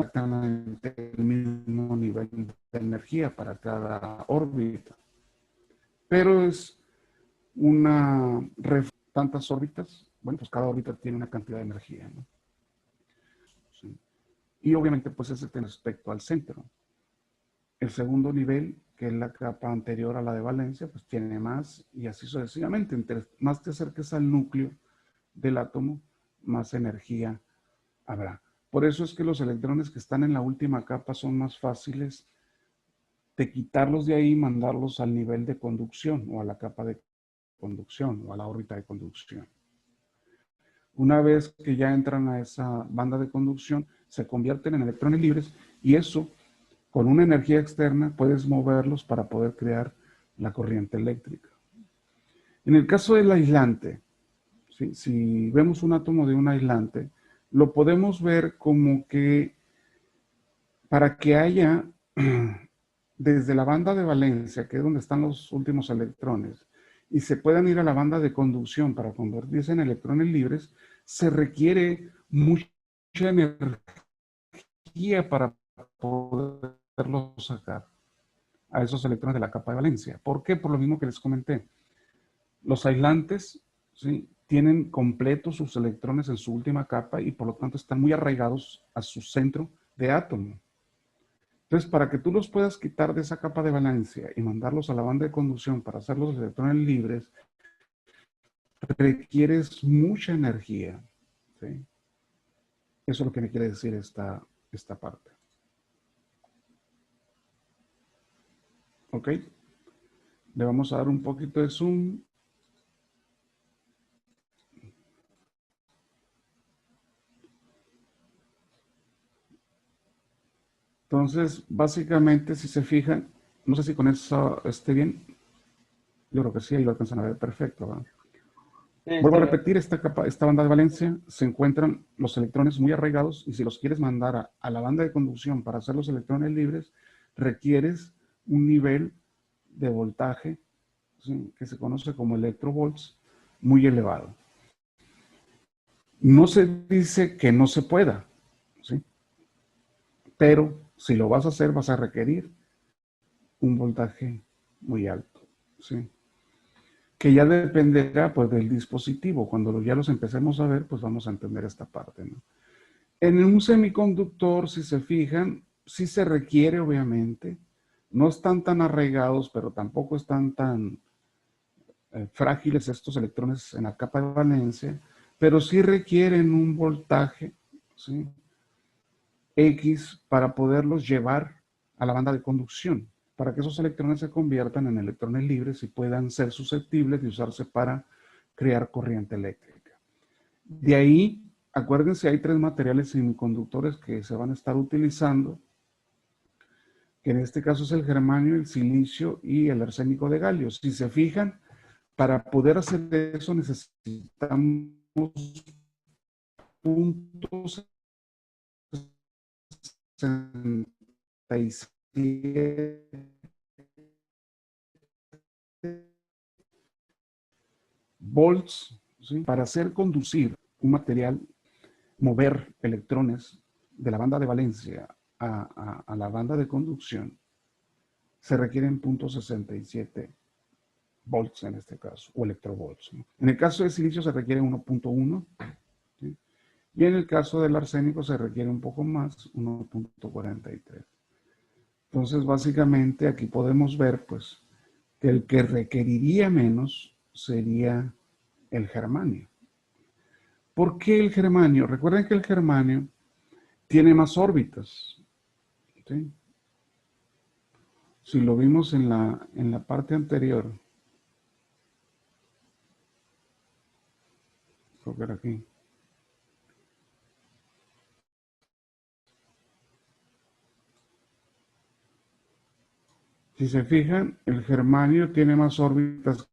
están en el mismo nivel de energía para cada órbita. Pero es una tantas órbitas, bueno, pues cada órbita tiene una cantidad de energía, ¿no? Sí. Y obviamente pues ese respecto al centro. El segundo nivel, que es la capa anterior a la de valencia, pues tiene más y así sucesivamente. Entre más te acerques al núcleo del átomo, más energía habrá. Por eso es que los electrones que están en la última capa son más fáciles de quitarlos de ahí y mandarlos al nivel de conducción o a la capa de conducción o a la órbita de conducción. Una vez que ya entran a esa banda de conducción, se convierten en electrones libres y eso, con una energía externa, puedes moverlos para poder crear la corriente eléctrica. En el caso del aislante, si vemos un átomo de un aislante, lo podemos ver como que para que haya desde la banda de valencia, que es donde están los últimos electrones, y se puedan ir a la banda de conducción para convertirse en electrones libres, se requiere mucha energía para poderlos sacar a esos electrones de la capa de valencia. ¿Por qué? Por lo mismo que les comenté. Los aislantes, ¿sí?, tienen completos sus electrones en su última capa y por lo tanto están muy arraigados a su centro de átomo. Entonces, para que tú los puedas quitar de esa capa de valencia y mandarlos a la banda de conducción para hacer los electrones libres, requieres mucha energía, ¿sí? Eso es lo que me quiere decir esta parte. ¿Ok? Le vamos a dar un poquito de zoom. Entonces, básicamente, si se fijan, no sé si con eso esté bien. Yo creo que sí, ahí lo alcanzan a ver perfecto, ¿verdad? Sí, Vuelvo está a bien. repetir, esta banda de valencia se encuentran los electrones muy arraigados y si los quieres mandar a la banda de conducción para hacer los electrones libres, requieres un nivel de voltaje, ¿sí?, que se conoce como electrovolts, muy elevado. No se dice que no se pueda, ¿sí?, pero si lo vas a hacer vas a requerir un voltaje muy alto, ¿sí?, que ya dependerá pues del dispositivo. Cuando ya los empecemos a ver, pues vamos a entender esta parte, ¿no? En un semiconductor, si se fijan, sí se requiere, obviamente. No están tan arraigados, pero tampoco están tan frágiles estos electrones en la capa de valencia, pero sí requieren un voltaje, ¿sí?, X para poderlos llevar a la banda de conducción, para que esos electrones se conviertan en electrones libres y puedan ser susceptibles de usarse para crear corriente eléctrica. De ahí, acuérdense, hay tres materiales semiconductores que se van a estar utilizando, que en este caso es el germanio, el silicio y el arsénico de galio. Si se fijan, para poder hacer eso necesitamos puntos 67 volts, ¿sí?, para hacer conducir un material, mover electrones de la banda de valencia a la banda de conducción, se requieren 0.67 volts en este caso, o electrovolts, ¿no? En el caso de silicio se requiere 1.1, ¿sí?, y en el caso del arsénico se requiere un poco más, 1.43. Entonces, básicamente aquí podemos ver pues que el que requeriría menos sería el germanio. ¿Por qué el germanio? Recuerden que el germanio tiene más órbitas, ¿sí? Si lo vimos en la parte anterior, creo que era aquí. Si se fijan, el germanio tiene más órbitas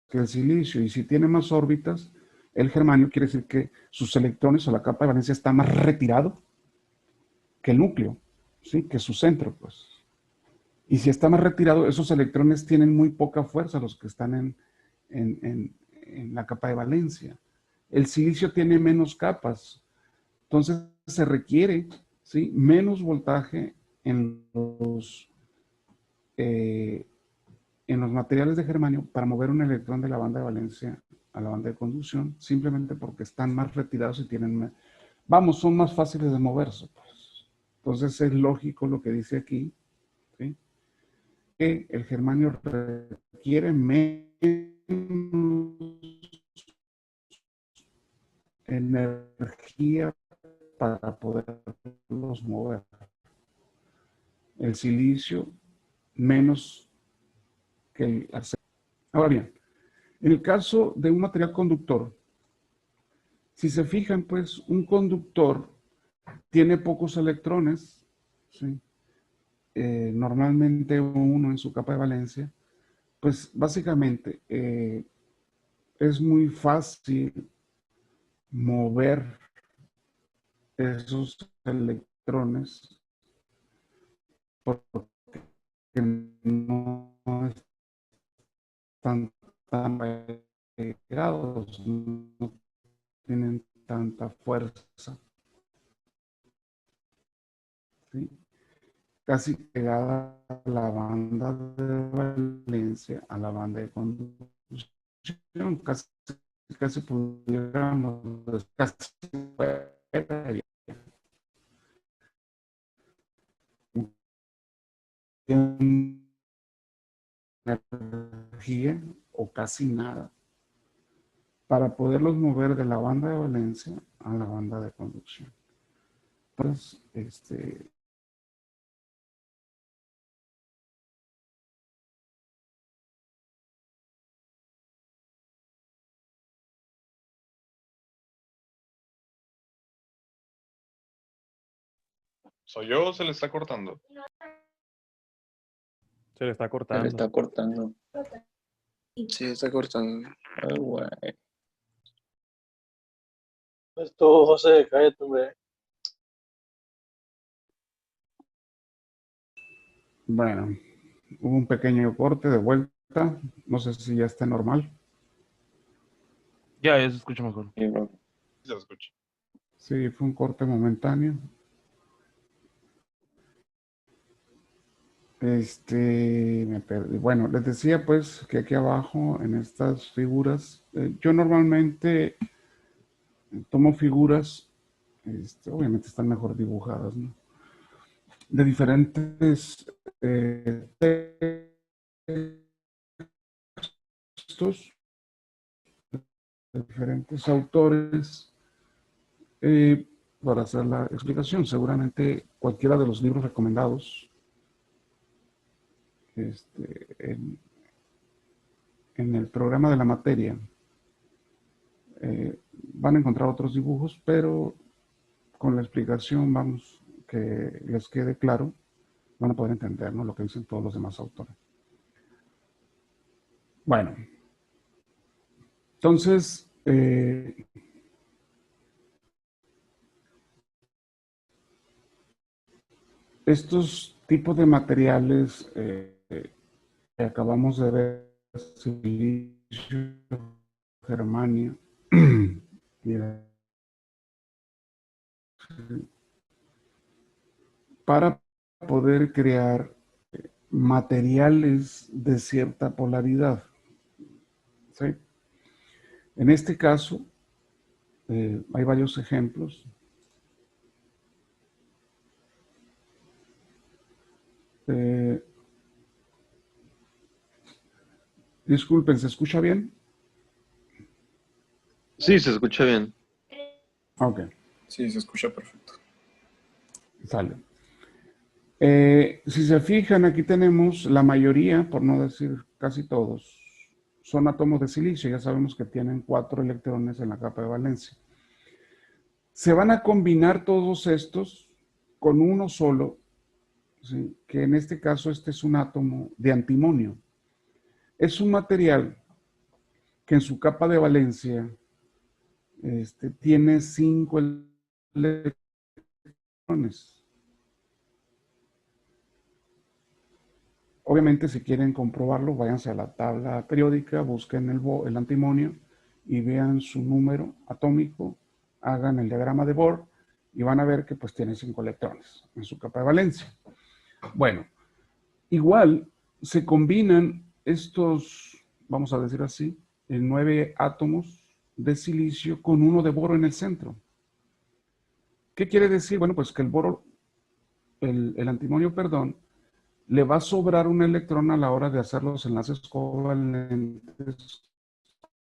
que el silicio, y si tiene más órbitas, el germanio quiere decir que sus electrones o la capa de valencia está más retirado que el núcleo, ¿sí?, que su centro, pues. Y si está más retirado, esos electrones tienen muy poca fuerza, los que están en la capa de valencia. El silicio tiene menos capas, entonces se requiere, ¿sí?, menos voltaje eh, en los materiales de germanio para mover un electrón de la banda de valencia a la banda de conducción, simplemente porque están más retirados y tienen, vamos, son más fáciles de moverse, pues. Entonces es lógico lo que dice aquí, ¿sí?, que el germanio requiere menos energía para poderlos mover. El silicio menos que el arsénico. Ahora bien, en el caso de un material conductor, Si se fijan, pues un conductor tiene pocos electrones, ¿sí? Normalmente uno en su capa de valencia, pues básicamente es muy fácil mover esos electrones porque no están tan pegados, no tienen tanta fuerza, ¿sí? Casi pegada a la banda de valencia, a la banda de conducción, casi, casi pudiéramos decir, casi fuera de energía o casi nada para poderlos mover de la banda de valencia a la banda de conducción. Pues, ¿Soy yo o se le está cortando? Se le está Se le cortando. está cortando. Sí, se está cortando. Ay, güey. Esto, José, cállate, hombre. bueno, hubo un pequeño corte de vuelta. No sé si ya está normal. Ya se escucha mejor. Sí, bro. Se lo escucho. Sí, fue un corte momentáneo. Me perdí. Bueno, les decía pues que aquí abajo en estas figuras, yo normalmente tomo figuras, obviamente están mejor dibujadas, ¿no? De diferentes textos, de diferentes autores, para hacer la explicación. Seguramente cualquiera de los libros recomendados en el programa de la materia van a encontrar otros dibujos, pero con la explicación, vamos, que les quede claro, van a poder entender, ¿no?, lo que dicen todos los demás autores. Bueno, entonces, estos tipos de materiales que acabamos de ver, silicio, germanio, mira, para poder crear materiales de cierta polaridad, ¿sí? En este caso, hay varios ejemplos. Disculpen, ¿se escucha bien? Sí, se escucha bien. Ok, Sí, se escucha perfecto. sale. Si se fijan, aquí tenemos la mayoría, por no decir casi todos, son átomos de silicio. Ya sabemos que tienen 4 electrones en la capa de valencia. Se van a combinar todos estos con uno solo, ¿sí?, que en este caso este es un átomo de antimonio. Es un material que en su capa de valencia tiene 5 electrones. Obviamente, si quieren comprobarlo, váyanse a la tabla periódica, busquen el antimonio y vean su número atómico, hagan el diagrama de Bohr y van a ver que pues tiene 5 electrones en su capa de valencia. Bueno, igual se combinan estos, vamos a decir así, 9 átomos de silicio con uno de boro en el centro. ¿Qué quiere decir? Bueno, pues que el boro, el antimonio, perdón, le va a sobrar un electrón a la hora de hacer los enlaces covalentes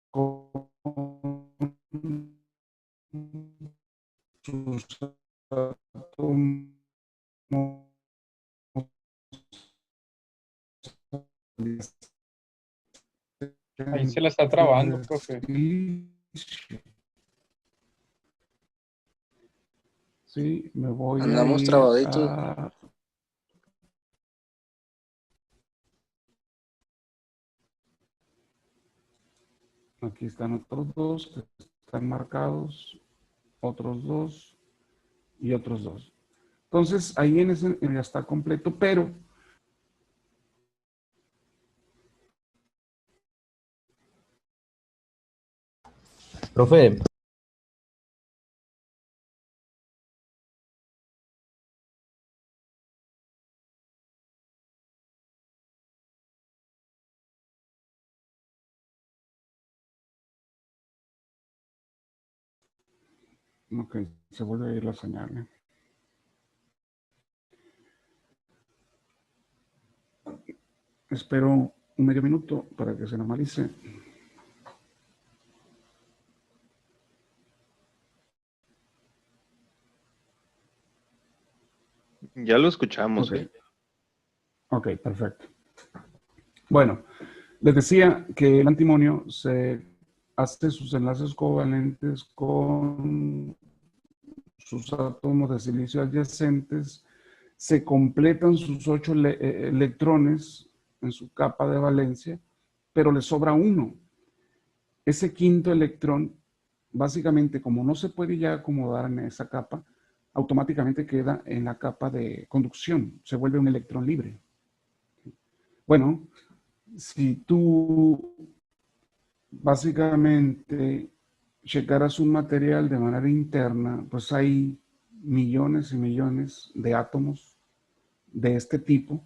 con sus átomos. Ahí se la está trabando, profe. Sí, me voy a Andamos ir trabaditos. a... Aquí están otros dos que están marcados, otros dos y otros dos. Entonces, ahí en ese ya está completo, pero Profe, ok, se vuelve a ir la señal. Espero un medio minuto para que se normalice. Ya lo escuchamos, Ok, ¿eh? ok, perfecto. Bueno, les decía que el antimonio se hace sus enlaces covalentes con sus átomos de silicio adyacentes, se completan sus 8 electrones en su capa de valencia, pero le sobra uno. Ese quinto electrón, básicamente, como no se puede ya acomodar en esa capa, automáticamente queda en la capa de conducción, se vuelve un electrón libre. Bueno, si tú básicamente checaras un material de manera interna, pues hay millones y millones de átomos de este tipo.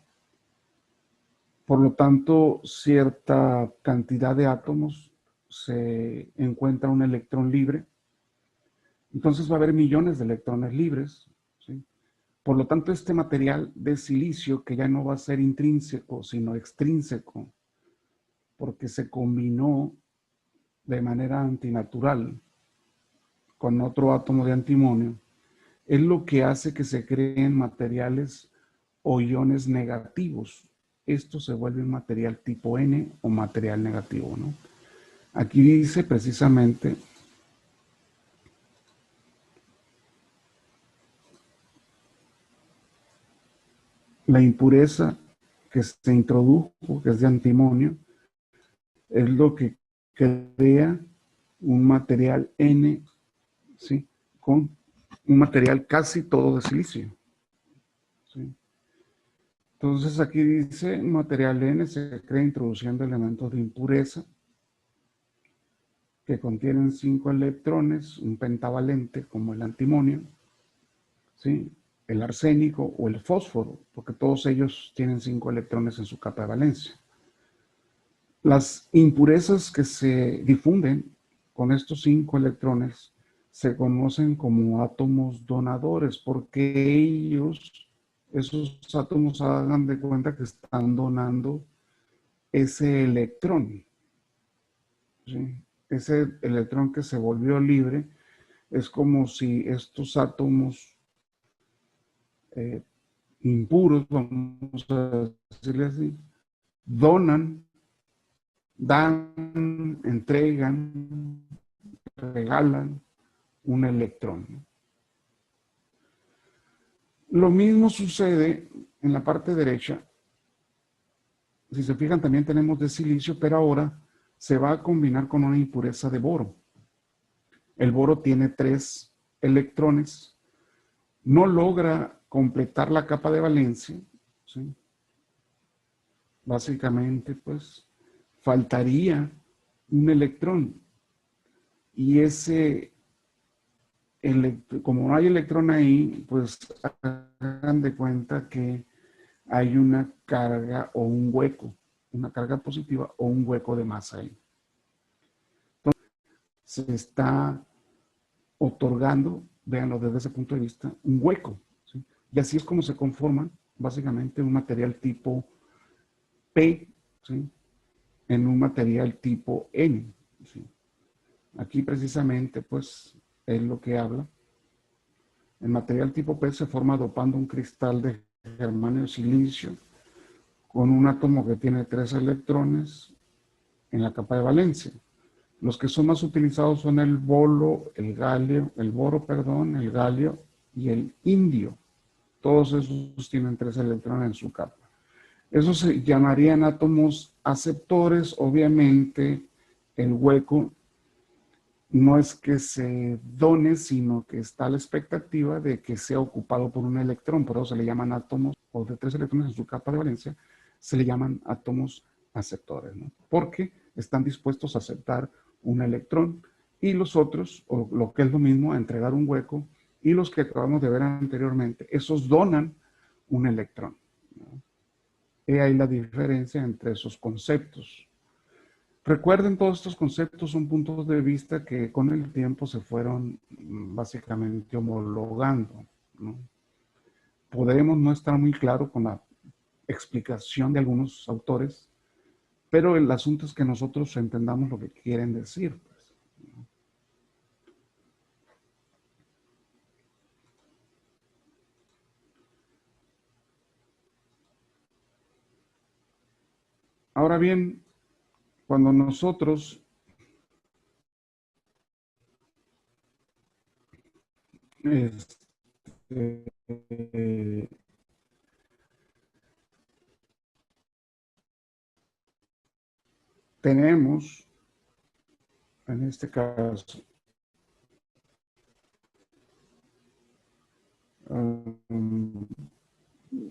Por lo tanto, cierta cantidad de átomos se encuentra un electrón libre. Entonces va a haber millones de electrones libres, ¿sí? Por lo tanto, este material de silicio, que ya no va a ser intrínseco, sino extrínseco, porque se combinó de manera antinatural con otro átomo de antimonio, es lo que hace que se creen materiales o iones negativos. Esto se vuelve un material tipo N o material negativo, ¿no? Aquí dice precisamente la impureza que se introdujo, que es de antimonio, es lo que crea un material N, ¿sí? Con un material casi todo de silicio, ¿sí? Entonces aquí dice material N se crea introduciendo elementos de impureza que contienen 5 electrones, un pentavalente como el antimonio, ¿sí? El arsénico o el fósforo, porque todos ellos tienen 5 electrones en su capa de valencia. Las impurezas que se difunden con estos 5 electrones se conocen como átomos donadores, porque ellos, esos átomos, hagan de cuenta que están donando ese electrón, ¿sí? Ese electrón que se volvió libre es como si estos átomos impuros, vamos a decirle así, donan, dan, entregan, regalan un electrón. Lo mismo sucede en la parte derecha. Si se fijan, también tenemos de silicio, pero ahora se va a combinar con una impureza de boro. El boro tiene 3 electrones, no logra completar la capa de valencia, ¿sí? Básicamente, pues, faltaría un electrón. Y ese, como no hay electrón ahí, pues hagan de cuenta que hay una carga o un hueco, una carga positiva o un hueco de masa ahí. Entonces, se está otorgando, véanlo desde ese punto de vista, un hueco, ¿sí? Y así es como se conforma básicamente un material tipo P, ¿sí? En un material tipo N, ¿sí? Aquí precisamente pues es lo que habla. El material tipo P se forma dopando un cristal de germanio silicio con un átomo que tiene 3 electrones en la capa de valencia. Los que son más utilizados son el boro, el galio y el indio. Todos esos tienen 3 electrones en su capa. Esos se llamarían átomos aceptores. Obviamente, el hueco no es que se done, sino que está a la expectativa de que sea ocupado por un electrón. Por eso se le llaman átomos, o de 3 electrones en su capa de valencia, se le llaman átomos aceptores, ¿no? Porque están dispuestos a aceptar un electrón, y los otros, o lo que es lo mismo, a entregar un hueco, y los que acabamos de ver anteriormente, esos donan un electrón, ¿no? He ahí la diferencia entre esos conceptos. Recuerden, todos estos conceptos son puntos de vista que con el tiempo se fueron básicamente homologando, ¿no? Podemos no estar muy claro con la explicación de algunos autores, pero el asunto es que nosotros entendamos lo que quieren decir, pues, ¿no? Ahora bien, cuando nosotros tenemos, en este caso,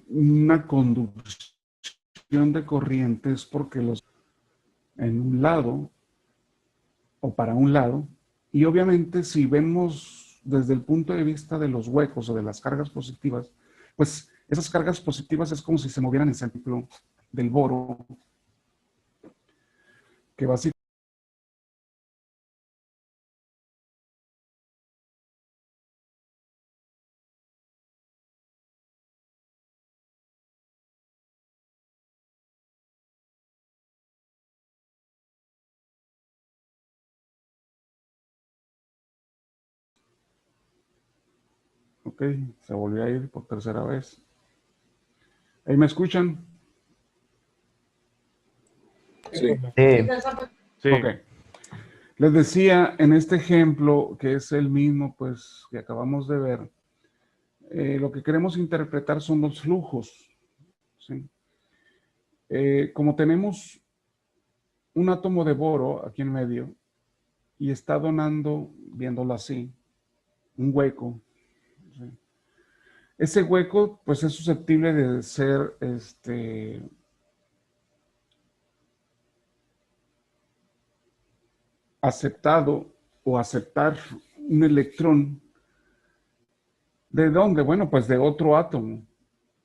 una conducción de corrientes, porque los en un lado o para un lado, y obviamente si vemos desde el punto de vista de los huecos o de las cargas positivas, pues esas cargas positivas es como si se movieran en sentido del boro, que básicamente ok, se volvió a ir por tercera vez. ¿Ahí me escuchan? Sí. Sí. Ok. Les decía, en este ejemplo, que es el mismo, pues, que acabamos de ver, lo que queremos interpretar son los flujos, ¿sí? Como tenemos un átomo de boro aquí en medio y está donando, viéndolo así, un hueco, ¿sí? Ese hueco, pues, es susceptible de ser, aceptado o aceptar un electrón. ¿De dónde? Bueno, pues de otro átomo,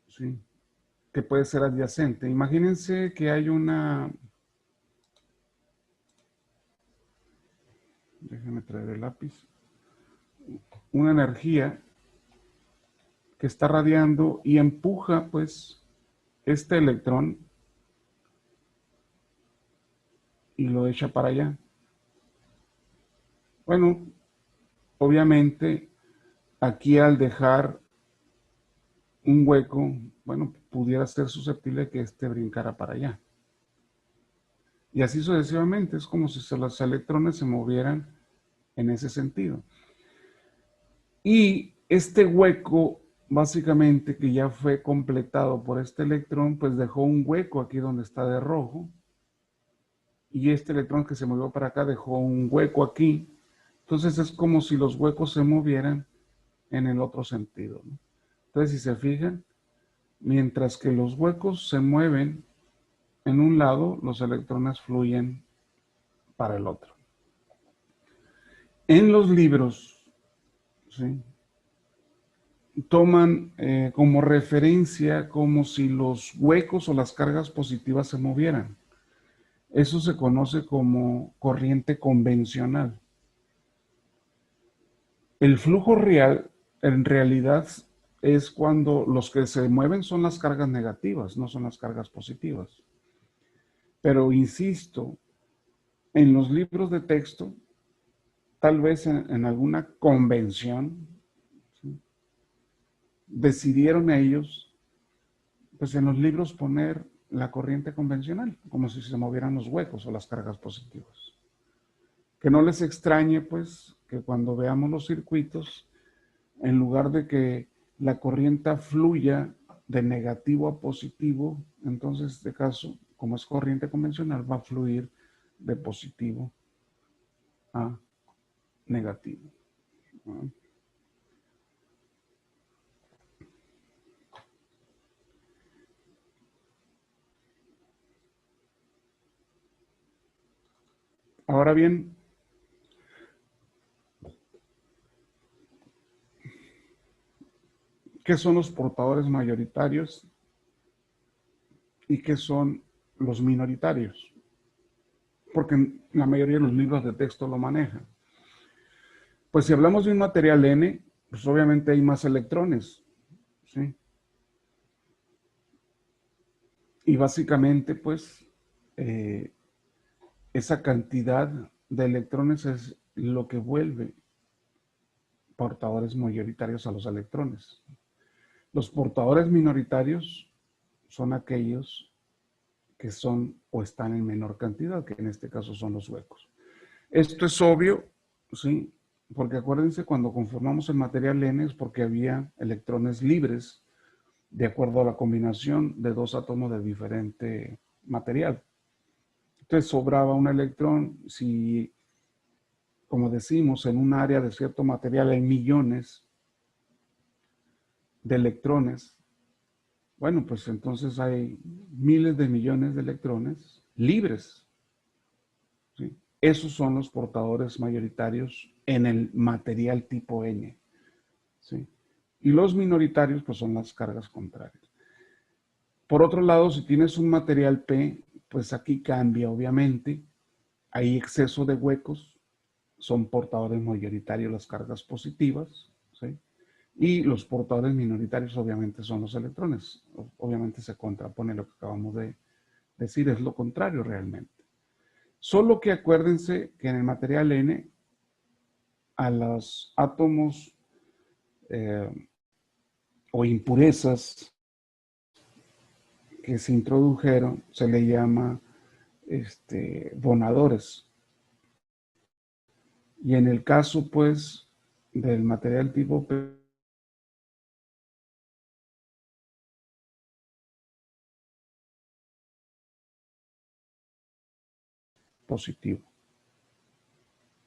¿sí? Que puede ser adyacente. Imagínense que hay una... Déjenme traer el lápiz. Una energía que está radiando y empuja, pues, este electrón y lo echa para allá. Bueno, obviamente, aquí al dejar un hueco, bueno, pudiera ser susceptible de que este brincara para allá. Y así sucesivamente, es como si los electrones se movieran en ese sentido. Y este hueco, básicamente, que ya fue completado por este electrón, pues dejó un hueco aquí donde está de rojo. Y este electrón que se movió para acá dejó un hueco aquí. Entonces es como si los huecos se movieran en el otro sentido, ¿no? Entonces, si se fijan, mientras que los huecos se mueven en un lado, los electrones fluyen para el otro. En los libros, ¿sí?, toman como referencia como si los huecos o las cargas positivas se movieran. Eso se conoce como corriente convencional. El flujo real, en realidad, es cuando los que se mueven son las cargas negativas, no son las cargas positivas. Pero insisto, en los libros de texto, tal vez en alguna convención, ¿sí?, decidieron ellos, pues en los libros poner la corriente convencional, como si se movieran los huecos o las cargas positivas. Que no les extrañe, pues, que cuando veamos los circuitos, En lugar de que la corriente fluya de negativo a positivo, entonces en este caso, como es corriente convencional, va a fluir de positivo a negativo. ¿No? Ahora bien, ¿qué son los portadores mayoritarios y qué son los minoritarios? Porque la mayoría de los libros de texto lo manejan. Pues si hablamos de un material N, pues obviamente hay más electrones, ¿sí? Y básicamente, pues, esa cantidad de electrones es lo que vuelve portadores mayoritarios a los electrones. Los portadores minoritarios son aquellos que son o están en menor cantidad, que en este caso son los huecos. Esto es obvio, ¿sí? Porque acuérdense, cuando conformamos el material N es porque había electrones libres de acuerdo a la combinación de dos átomos de diferente material. Entonces sobraba un electrón. Si, como decimos, en un área de cierto material hay millones de electrones, bueno, pues entonces hay miles de millones de electrones libres, ¿sí? Esos son los portadores mayoritarios en el material tipo N, ¿sí? Y los minoritarios, pues son las cargas contrarias. Por otro lado, si tienes un material P, pues aquí cambia, obviamente. Hay exceso de huecos, son portadores mayoritarios las cargas positivas, ¿sí? Y los portadores minoritarios obviamente son los electrones. Obviamente se contrapone lo que acabamos de decir, es lo contrario realmente. Solo que acuérdense que en el material N, a los átomos o impurezas que se introdujeron se le llama donadores. Y en el caso, pues, del material tipo P, positivo.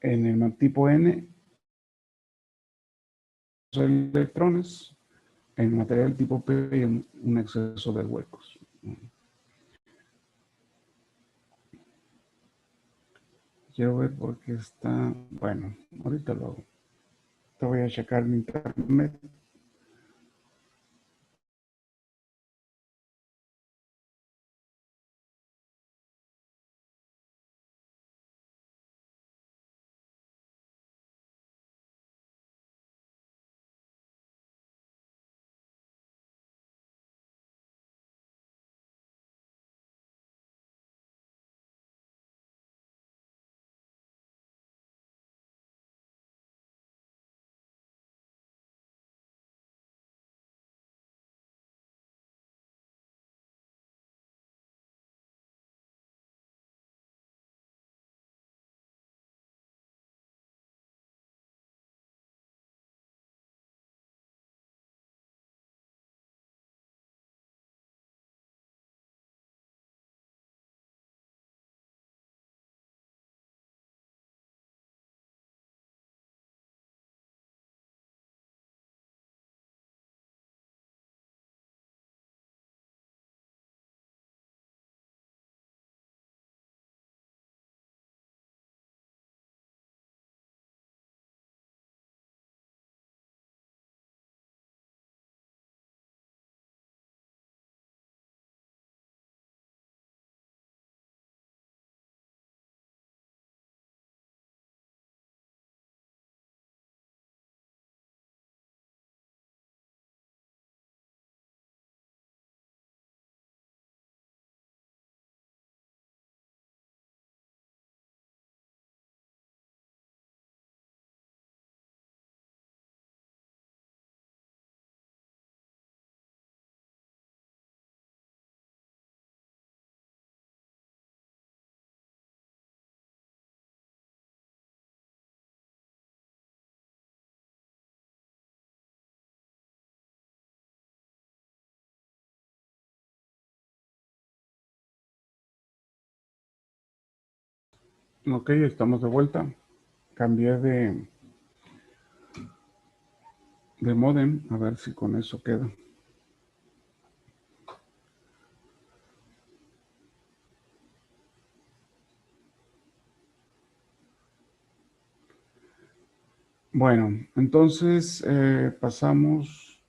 En el tipo N, electrones. En el material tipo P hay un exceso de huecos. Quiero ver por qué está... Bueno, ahorita lo hago. Te voy a checar en internet. Ok, estamos de vuelta. Cambié de módem, a ver si con eso queda. Bueno, entonces pasamos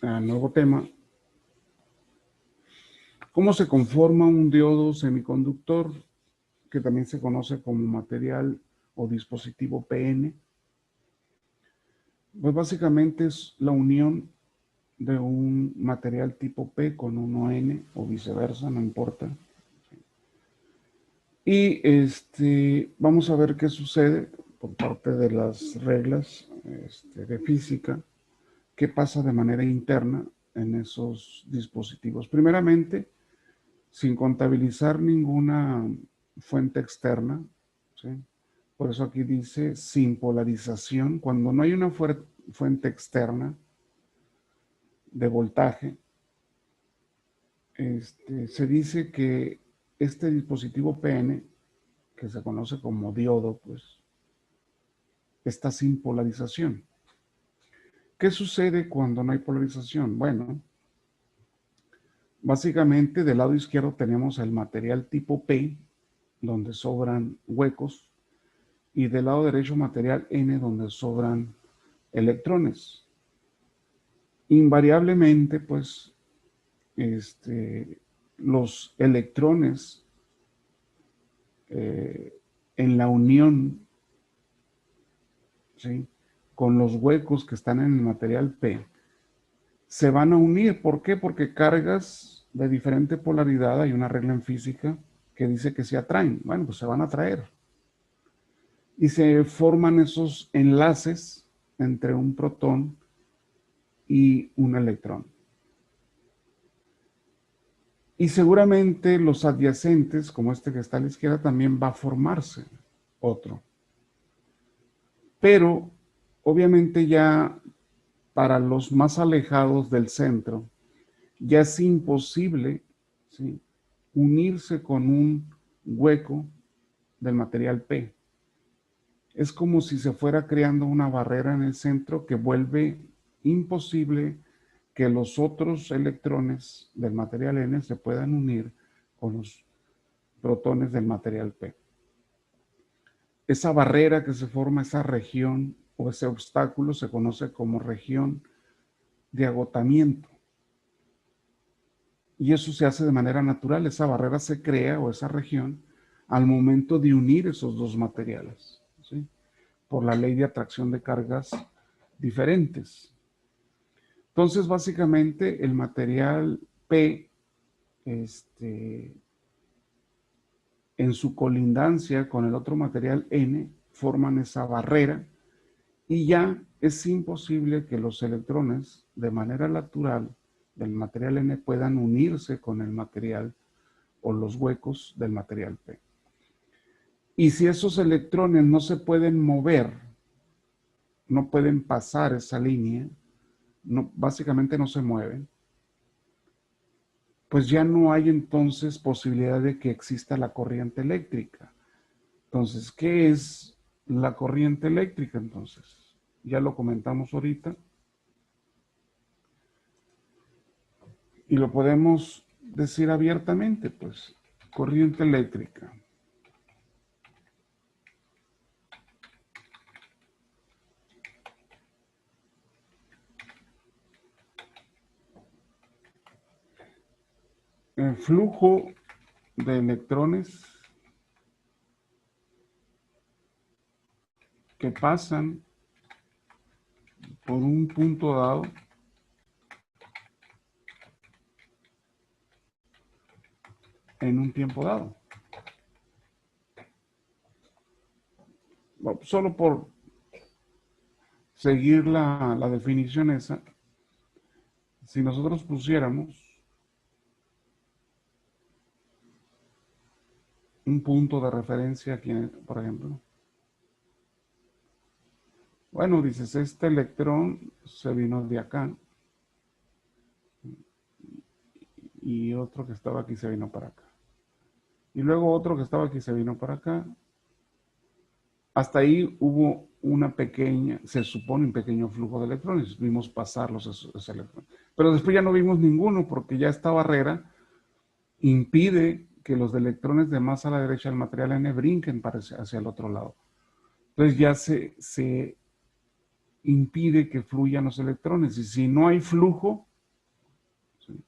a nuevo tema. ¿Cómo se conforma un diodo semiconductor, que también se conoce como material o dispositivo PN? Pues básicamente es la unión de un material tipo P con uno N o viceversa, no importa. Y vamos a ver qué sucede por parte de las reglas de física, qué pasa de manera interna en esos dispositivos. Primeramente, sin contabilizar ninguna fuente externa, ¿sí? Por eso aquí dice sin polarización. Cuando no hay una fuente externa de voltaje, se dice que este dispositivo PN, que se conoce como diodo, pues está sin polarización. ¿Qué sucede cuando no hay polarización? Bueno, básicamente del lado izquierdo tenemos el material tipo P, donde sobran huecos, y del lado derecho material N, donde sobran electrones. Invariablemente, pues, los electrones en la unión, ¿sí?, con los huecos que están en el material P, se van a unir. ¿Por qué? Porque cargas de diferente polaridad, hay una regla en física que dice que se atraen. Bueno, pues se van a atraer. Y se forman esos enlaces entre un protón y un electrón. Y seguramente los adyacentes, como este que está a la izquierda, también va a formarse otro. Pero, obviamente ya para los más alejados del centro, ya es imposible, ¿sí?, unirse con un hueco del material P. Es como si se fuera creando una barrera en el centro que vuelve imposible que los otros electrones del material N se puedan unir con los protones del material P. Esa barrera que se forma, esa región o ese obstáculo, se conoce como región de agotamiento. Y eso se hace de manera natural. Esa barrera se crea, o esa región, al momento de unir esos dos materiales, ¿sí?, por la ley de atracción de cargas diferentes. Entonces, básicamente, el material P, en su colindancia con el otro material N, forman esa barrera, y ya es imposible que los electrones, de manera natural, del material N puedan unirse con el material o los huecos del material P. Y si esos electrones no se pueden mover, no pueden pasar esa línea, básicamente no se mueven, pues ya no hay entonces posibilidad de que exista la corriente eléctrica. Entonces, ¿qué es la corriente eléctrica entonces? Ya lo comentamos ahorita. Y lo podemos decir abiertamente, pues, corriente eléctrica. El flujo de electrones que pasan por un punto dado en un tiempo dado. Bueno, solo por seguir la definición esa, si nosotros pusiéramos un punto de referencia aquí, por ejemplo. Bueno, dices, este electrón se vino de acá y otro que estaba aquí se vino para acá. Y luego otro que estaba aquí se vino para acá. Hasta ahí hubo una pequeña, se supone un pequeño flujo de electrones. Vimos pasar esos electrones. Pero después ya no vimos ninguno porque ya esta barrera impide que los electrones de más a la derecha del material N brinquen hacia el otro lado. Entonces ya se impide que fluyan los electrones. Y si no hay flujo, ¿sí?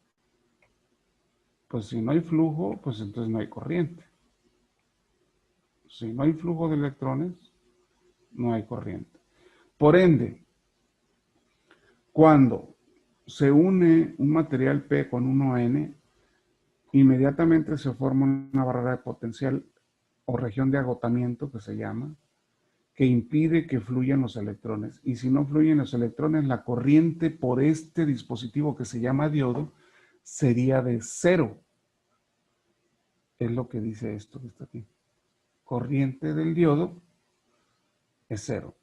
Pues si no hay flujo, pues entonces no hay corriente. Si no hay flujo de electrones, no hay corriente. Por ende, cuando se une un material P con uno N, inmediatamente se forma una barrera de potencial o región de agotamiento que se llama, que impide que fluyan los electrones. Y si no fluyen los electrones, la corriente por este dispositivo que se llama diodo sería de 0. Es lo que dice esto que está aquí. Corriente del diodo es 0.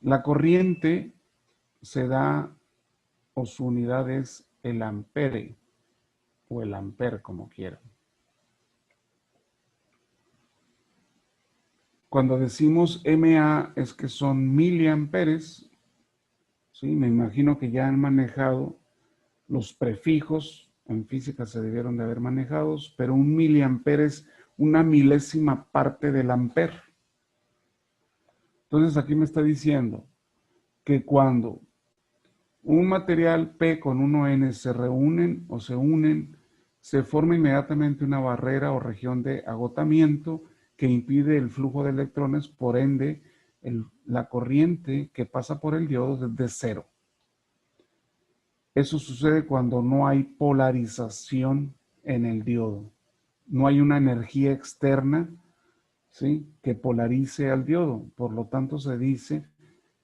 La corriente se da, o su unidad es el ampere, o el ampere, como quieran. Cuando decimos mA es que son miliamperes, ¿sí? Me imagino que ya han manejado los prefijos, en física se debieron de haber manejados, pero un miliampere es una milésima parte del ampere. Entonces aquí me está diciendo que cuando un material P con uno N se reúnen o se unen, se forma inmediatamente una barrera o región de agotamiento que impide el flujo de electrones, por ende, la corriente que pasa por el diodo es de 0. Eso sucede cuando no hay polarización en el diodo. No hay una energía externa, ¿sí?, que polarice al diodo. Por lo tanto, se dice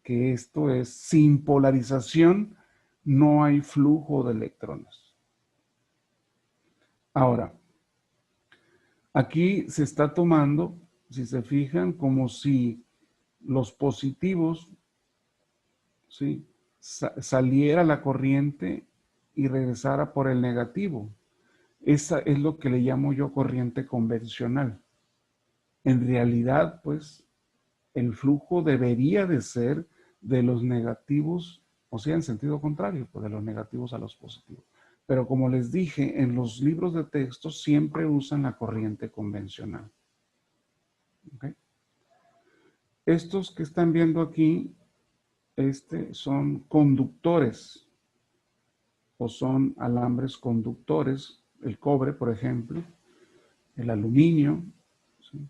que esto es sin polarización, no hay flujo de electrones. Ahora, aquí se está tomando, si se fijan, como si los positivos, ¿sí?, saliera la corriente y regresara por el negativo. Esa es lo que le llamo yo corriente convencional. En realidad, pues, el flujo debería de ser de los negativos, o sea, en sentido contrario, pues de los negativos a los positivos. Pero como les dije, en los libros de texto siempre usan la corriente convencional. ¿Okay? Estos que están viendo aquí, son conductores, o son alambres conductores, el cobre, por ejemplo, el aluminio, ¿sí?,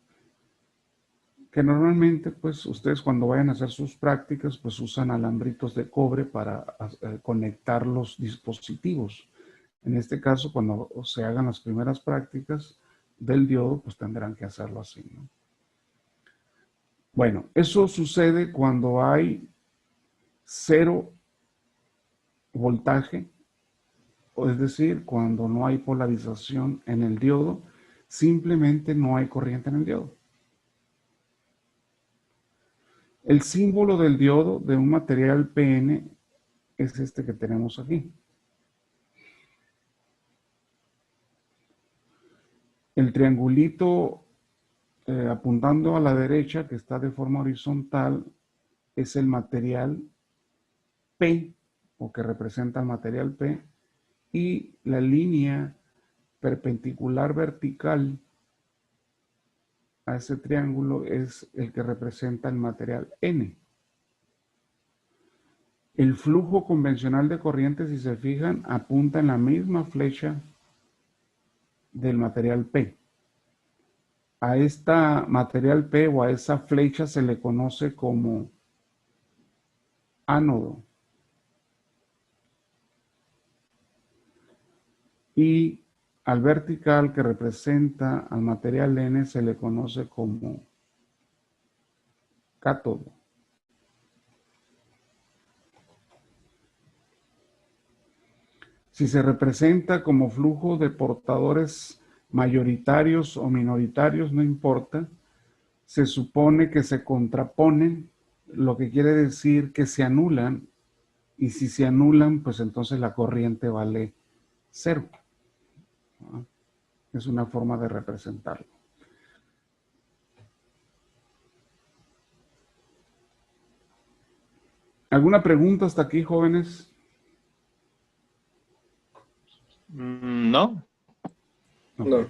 que normalmente, pues, ustedes cuando vayan a hacer sus prácticas, pues usan alambritos de cobre para conectar los dispositivos. En este caso, cuando se hagan las primeras prácticas del diodo, pues tendrán que hacerlo así, ¿no? Bueno, eso sucede cuando hay 0 voltaje, es decir, cuando no hay polarización en el diodo, simplemente no hay corriente en el diodo. El símbolo del diodo de un material PN es este que tenemos aquí. El triangulito apuntando a la derecha, que está de forma horizontal, es el material P, o que representa el material P, y la línea perpendicular vertical a ese triángulo es el que representa el material N. El flujo convencional de corriente, si se fijan, apunta en la misma flecha del material P. A esta material P o a esa flecha se le conoce como ánodo. Y al vertical que representa al material N se le conoce como cátodo. Si se representa como flujo de portadores mayoritarios o minoritarios, no importa, se supone que se contraponen, lo que quiere decir que se anulan, y si se anulan, pues entonces la corriente vale 0. ¿no? Es una forma de representarlo. ¿Alguna pregunta hasta aquí, jóvenes? No. Ok. No.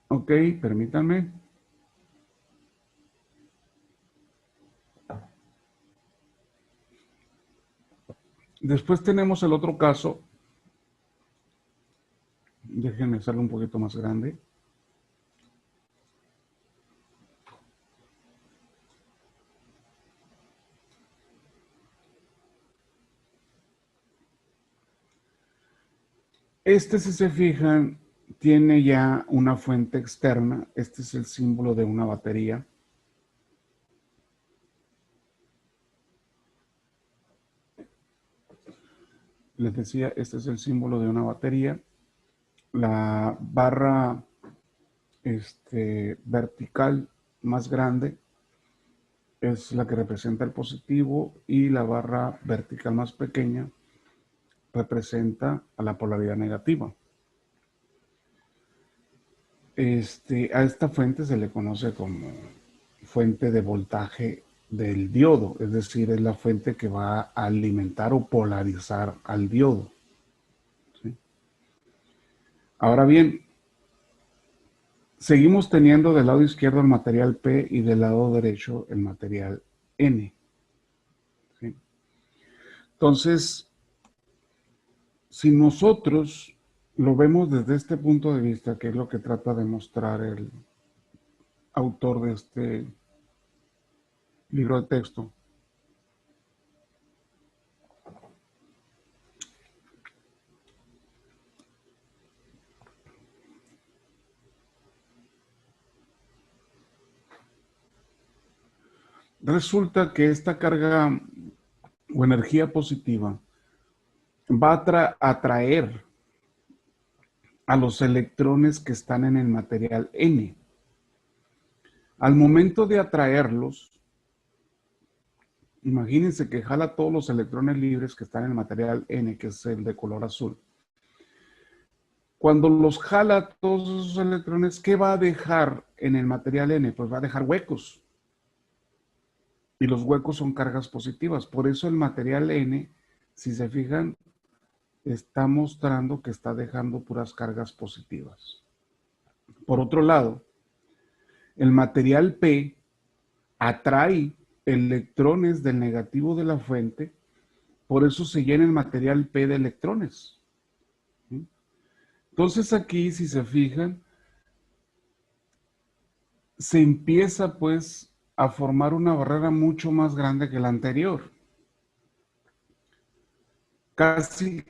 Ok, permítanme. Después tenemos el otro caso. Déjenme hacerlo un poquito más grande. Este, si se fijan, tiene ya una fuente externa. Este es el símbolo de una batería. Les decía, este es el símbolo de una batería. La barra vertical más grande es la que representa el positivo y la barra vertical más pequeña representa a la polaridad negativa. A esta fuente se le conoce como fuente de voltaje del diodo, es decir, es la fuente que va a alimentar o polarizar al diodo. ¿Sí? Ahora bien, seguimos teniendo del lado izquierdo el material P y del lado derecho el material N. ¿Sí? Entonces, si nosotros lo vemos desde este punto de vista, que es lo que trata de mostrar el autor de este libro de texto, resulta que esta carga o energía positiva va a atraer a los electrones que están en el material N. Al momento de atraerlos, imagínense que jala todos los electrones libres que están en el material N, que es el de color azul. Cuando los jala todos esos electrones, ¿qué va a dejar en el material N? Pues va a dejar huecos. Y los huecos son cargas positivas. Por eso el material N, si se fijan, está mostrando que está dejando puras cargas positivas. Por otro lado, el material P atrae electrones del negativo de la fuente, por eso se llena el material P de electrones. ¿Sí? Entonces aquí, si se fijan, se empieza pues a formar una barrera mucho más grande que la anterior. Casi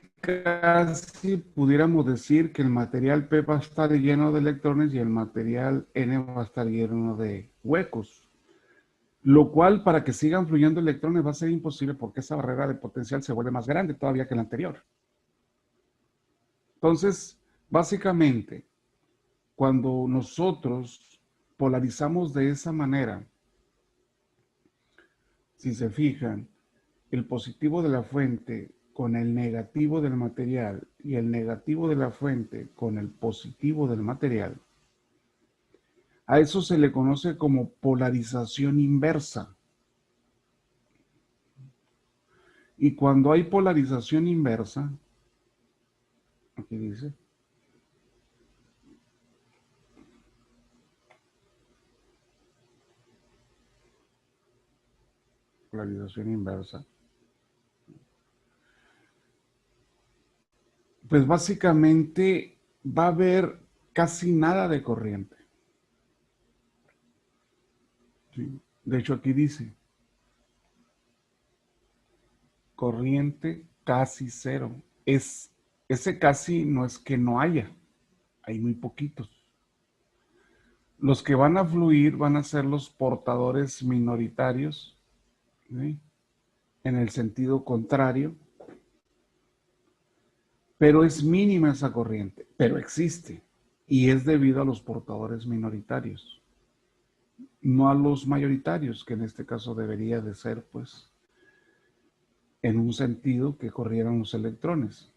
pudiéramos decir que el material P va a estar lleno de electrones y el material N va a estar lleno de huecos. Lo cual, para que sigan fluyendo electrones, va a ser imposible porque esa barrera de potencial se vuelve más grande todavía que la anterior. Entonces, básicamente, cuando nosotros polarizamos de esa manera, si se fijan, el positivo de la fuente con el negativo del material y el negativo de la fuente con el positivo del material, a eso se le conoce como polarización inversa. Y cuando hay polarización inversa, aquí dice, polarización inversa, pues básicamente va a haber casi nada de corriente. ¿Sí? De hecho, aquí dice, corriente casi cero. Ese casi no es que no haya, hay muy poquitos. Los que van a fluir van a ser los portadores minoritarios, ¿sí? En el sentido contrario, pero es mínima esa corriente, pero existe, y es debido a los portadores minoritarios, no a los mayoritarios, que en este caso debería de ser, pues, en un sentido que corrieran los electrones.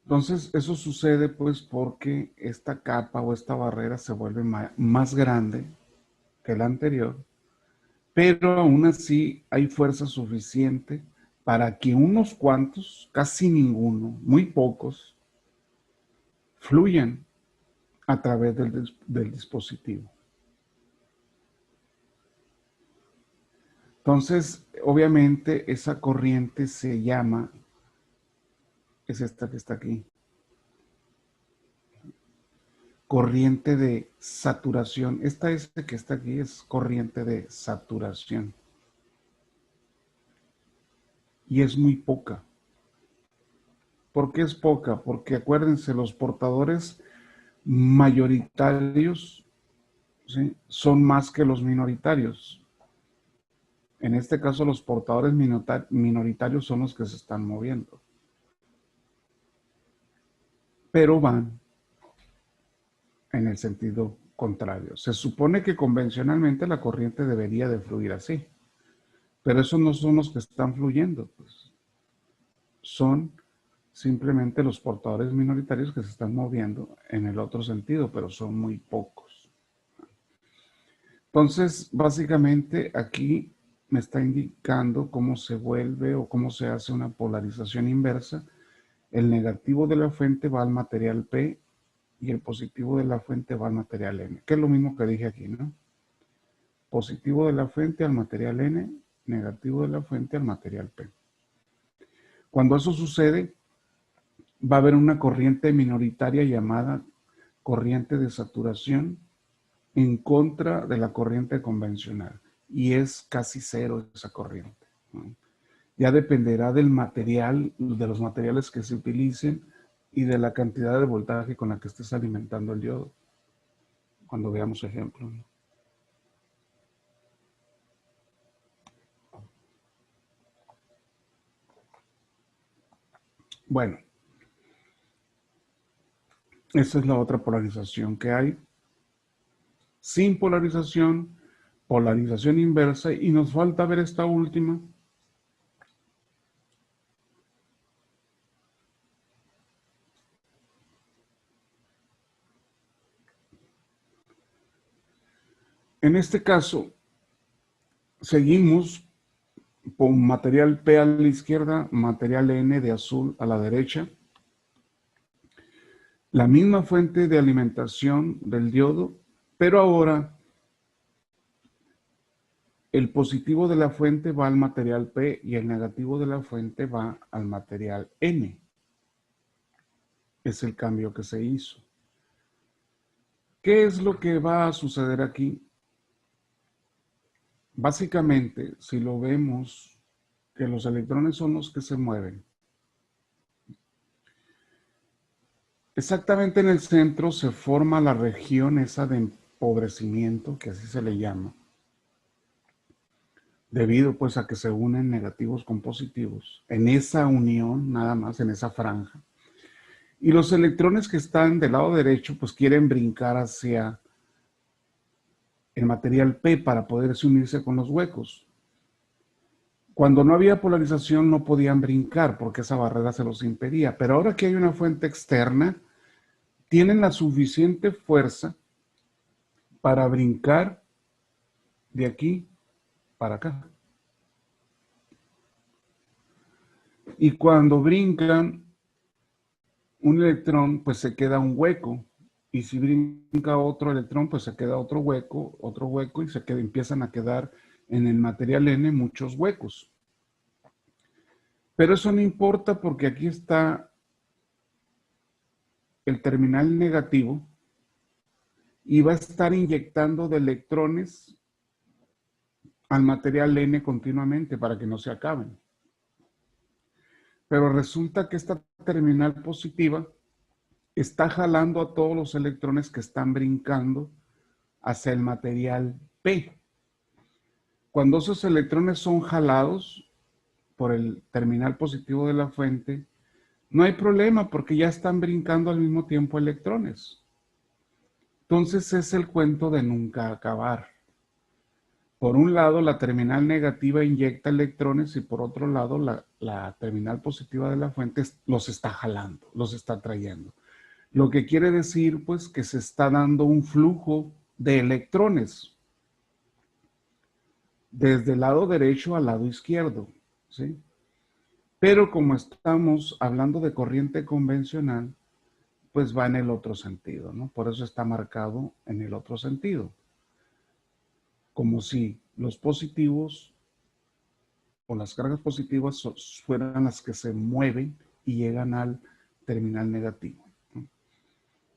Entonces, eso sucede pues porque esta capa o esta barrera se vuelve más grande que la anterior, pero aún así hay fuerza suficiente para que unos cuantos, casi ninguno, muy pocos, fluyan a través del dispositivo. Entonces, obviamente, esa corriente se llama, es esta que está aquí, corriente de saturación. Esta que está aquí es corriente de saturación. Y es muy poca. ¿Por qué es poca? Porque acuérdense, los portadores mayoritarios, ¿sí?, son más que los minoritarios. En este caso, los portadores minoritarios son los que se están moviendo. Pero van en el sentido contrario. Se supone que convencionalmente la corriente debería de fluir así. Pero esos no son los que están fluyendo, pues. Son simplemente los portadores minoritarios que se están moviendo en el otro sentido, pero son muy pocos. Entonces, básicamente aquí me está indicando cómo se vuelve o cómo se hace una polarización inversa. El negativo de la fuente va al material P y el positivo de la fuente va al material N, que es lo mismo que dije aquí, ¿no? Positivo de la fuente al material N, negativo de la fuente al material P. Cuando eso sucede, va a haber una corriente minoritaria llamada corriente de saturación en contra de la corriente convencional. Y es casi cero esa corriente, ¿no? Ya dependerá del material, de los materiales que se utilicen y de la cantidad de voltaje con la que estés alimentando el diodo. Cuando veamos ejemplos, ¿no? Bueno, esa es la otra polarización que hay. Sin polarización, polarización inversa, y nos falta ver esta última. En este caso, seguimos con material P a la izquierda, material N de azul a la derecha. La misma fuente de alimentación del diodo, pero ahora el positivo de la fuente va al material P y el negativo de la fuente va al material N. Es el cambio que se hizo. ¿Qué es lo que va a suceder aquí? Básicamente, si lo vemos, que los electrones son los que se mueven. Exactamente en el centro se forma la región esa de empobrecimiento, que así se le llama, debido pues a que se unen negativos con positivos, en esa unión nada más, en esa franja. Y los electrones que están del lado derecho pues quieren brincar hacia el material P para poderse unirse con los huecos. Cuando no había polarización no podían brincar porque esa barrera se los impedía, pero ahora que hay una fuente externa, tienen la suficiente fuerza para brincar de aquí para acá. Y cuando brincan un electrón, pues se queda un hueco. Y si brinca otro electrón, pues se queda otro hueco, y empiezan a quedar en el material N muchos huecos. Pero eso no importa porque aquí está el terminal negativo y va a estar inyectando de electrones al material N continuamente para que no se acaben. Pero resulta que esta terminal positiva está jalando a todos los electrones que están brincando hacia el material P. Cuando esos electrones son jalados por el terminal positivo de la fuente, no hay problema porque ya están brincando al mismo tiempo electrones. Entonces es el cuento de nunca acabar. Por un lado, la terminal negativa inyecta electrones y por otro lado, la terminal positiva de la fuente los está jalando, los está trayendo. Lo que quiere decir, pues, que se está dando un flujo de electrones desde el lado derecho al lado izquierdo, ¿sí? Pero como estamos hablando de corriente convencional, pues va en el otro sentido, ¿no? Por eso está marcado en el otro sentido. Como si los positivos o las cargas positivas fueran las que se mueven y llegan al terminal negativo.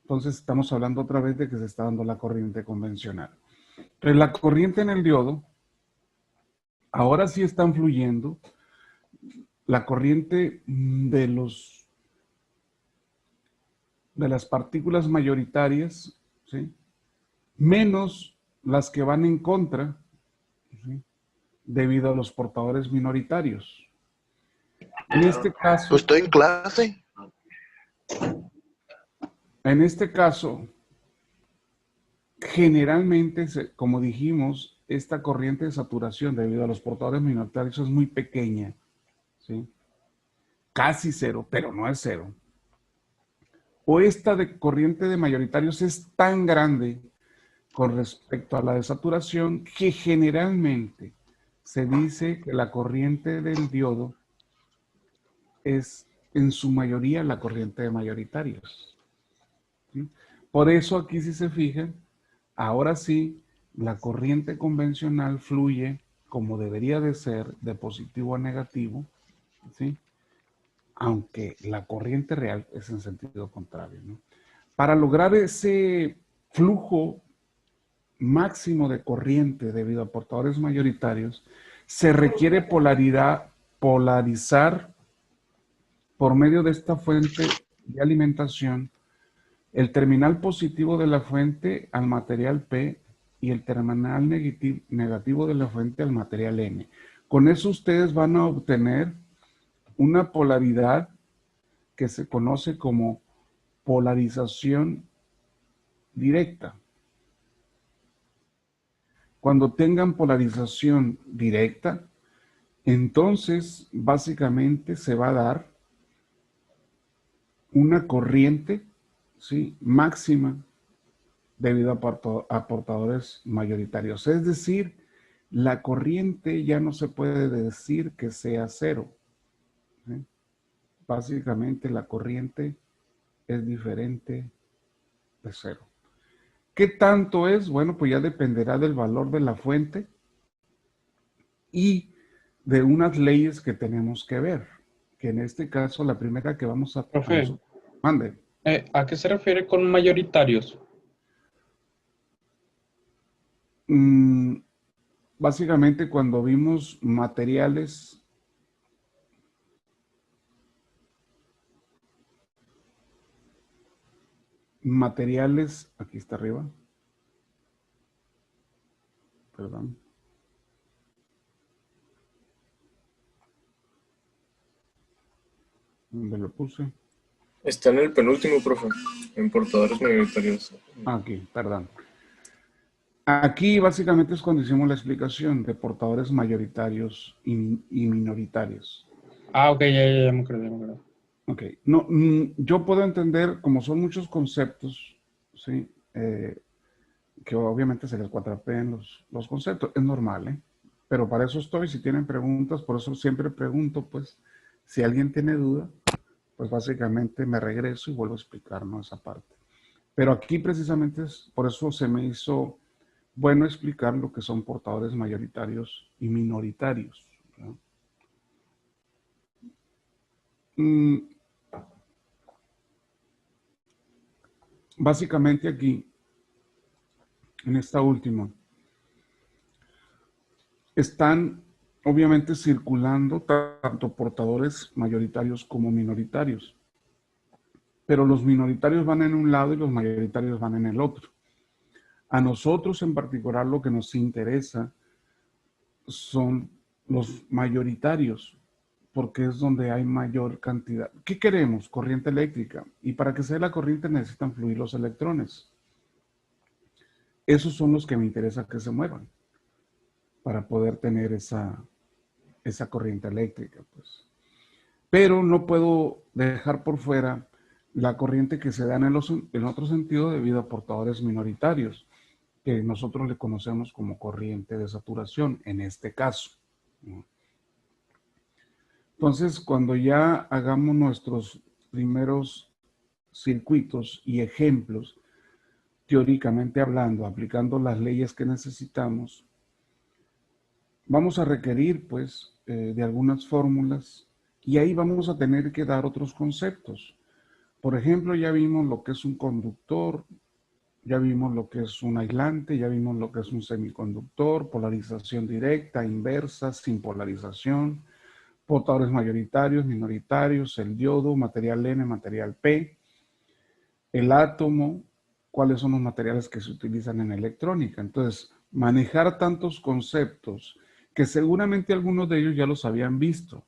Entonces estamos hablando otra vez de que se está dando la corriente convencional. Entonces la corriente en el diodo, ahora sí están fluyendo la corriente de las partículas mayoritarias, ¿sí? Menos las que van en contra, ¿sí? Debido a los portadores minoritarios. En este caso, Pues estoy en clase. En este caso, generalmente, como dijimos, esta corriente de saturación debido a los portadores minoritarios es muy pequeña, ¿sí? Casi cero, pero no es cero. O esta de corriente de mayoritarios es tan grande con respecto a la de saturación que generalmente se dice que la corriente del diodo es en su mayoría la corriente de mayoritarios, ¿sí? Por eso aquí, si se fijan, ahora sí la corriente convencional fluye como debería de ser, de positivo a negativo, ¿sí? Aunque la corriente real es en sentido contrario, ¿no? Para lograr ese flujo máximo de corriente debido a portadores mayoritarios, se requiere polarizar por medio de esta fuente de alimentación el terminal positivo de la fuente al material P y el terminal negativo de la fuente al material N. Con eso ustedes van a obtener una polaridad que se conoce como polarización directa. Cuando tengan polarización directa, entonces básicamente se va a dar una corriente, ¿sí?, máxima debido a portadores mayoritarios. Es decir, la corriente ya no se puede decir que sea cero, ¿sí? Básicamente la corriente es diferente de cero. ¿Qué tanto es? Bueno, pues ya dependerá del valor de la fuente y de unas leyes que tenemos que ver, que en este caso la primera que vamos a... Profe, mande. ¿a qué se refiere con mayoritarios? Básicamente cuando vimos materiales aquí está arriba, perdón. ¿Dónde lo puse? Está en el penúltimo, profe, en portadores mayoritarios. Aquí, perdón. Aquí básicamente es cuando hicimos la explicación de portadores mayoritarios y minoritarios. Ah, ok, ya me acuerdo. Ok, no, yo puedo entender, como son muchos conceptos, ¿sí? Que obviamente se les cuatrapean los conceptos, es normal, ¿eh? Pero para eso estoy, si tienen preguntas, por eso siempre pregunto, pues, si alguien tiene duda, pues básicamente me regreso y vuelvo a explicar, ¿no?, esa parte. Pero aquí precisamente por eso se me hizo bueno explicar lo que son portadores mayoritarios y minoritarios, ¿no? Básicamente aquí, en esta última, están obviamente circulando tanto portadores mayoritarios como minoritarios, pero los minoritarios van en un lado y los mayoritarios van en el otro. A nosotros en particular lo que nos interesa son los mayoritarios, porque es donde hay mayor cantidad. ¿Qué queremos? Corriente eléctrica. Y para que sea la corriente necesitan fluir los electrones. Esos son los que me interesa que se muevan. para poder tener esa corriente eléctrica, pues. Pero no puedo dejar por fuera la corriente que se da en otro sentido debido a portadores minoritarios, que nosotros le conocemos como corriente de saturación, en este caso. Entonces, cuando ya hagamos nuestros primeros circuitos y ejemplos, teóricamente hablando, aplicando las leyes que necesitamos, vamos a requerir, pues, de algunas fórmulas y ahí vamos a tener que dar otros conceptos. Por ejemplo, ya vimos lo que es un conductor, ya vimos lo que es un aislante, ya vimos lo que es un semiconductor, polarización directa, inversa, sin polarización, portadores mayoritarios, minoritarios, el diodo, material N, material P, el átomo, cuáles son los materiales que se utilizan en electrónica. Entonces, manejar tantos conceptos que seguramente algunos de ellos ya los habían visto.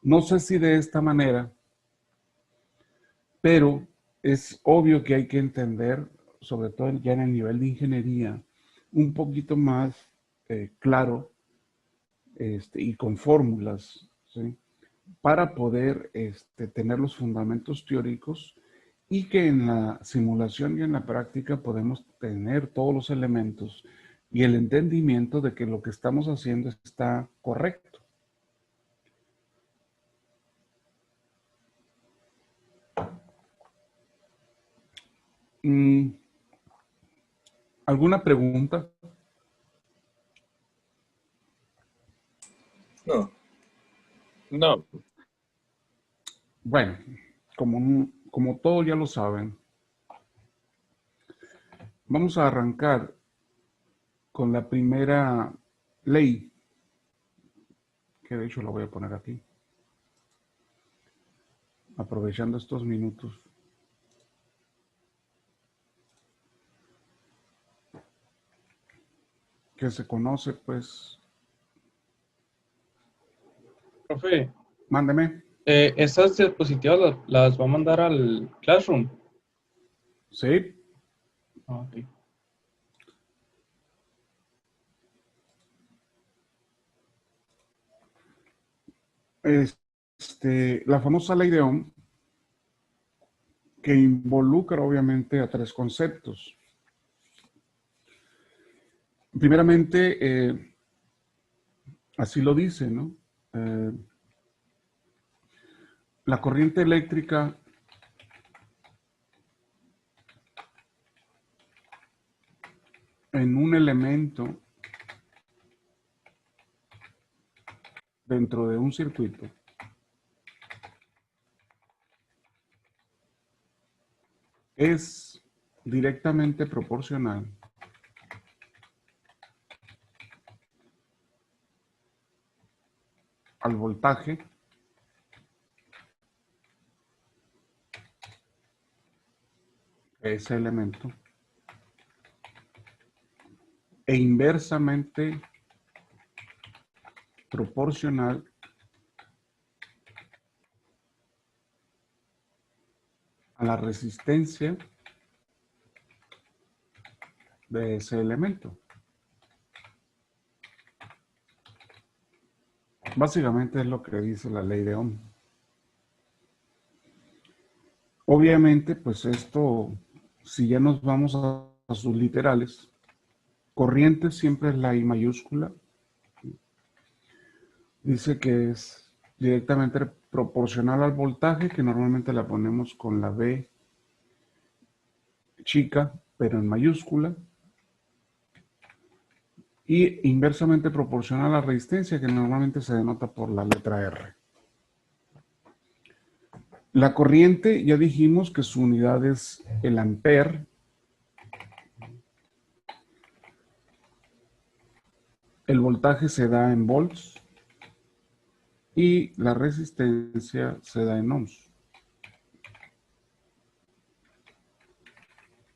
No sé si de esta manera, pero es obvio que hay que entender, sobre todo ya en el nivel de ingeniería, un poquito más claro y con fórmulas, ¿sí? Para poder tener los fundamentos teóricos y que en la simulación y en la práctica podemos tener todos los elementos y el entendimiento de que lo que estamos haciendo está correcto. ¿Alguna pregunta? No. No. Bueno, como todos ya lo saben, vamos a arrancar con la primera ley, que de hecho la voy a poner aquí, aprovechando estos minutos. Que se conoce, pues. Profe, Mándeme. ¿estas diapositivas las va a mandar al Classroom? Sí. Ah, ok. La famosa ley de Ohm, que involucra obviamente a tres conceptos. Primeramente, así lo dice, ¿no? La corriente eléctrica en un elemento dentro de un circuito es directamente proporcional al voltaje de ese elemento e inversamente proporcional a la resistencia de ese elemento. Básicamente es lo que dice la ley de Ohm. Obviamente, pues esto, si ya nos vamos a sus literales, corriente siempre es la I mayúscula. Dice que es directamente proporcional al voltaje, que normalmente la ponemos con la B chica, pero en mayúscula. Y inversamente proporcional a la resistencia, que normalmente se denota por la letra R. La corriente, ya dijimos que su unidad es el ampere. El voltaje se da en volts y la resistencia se da en ohms.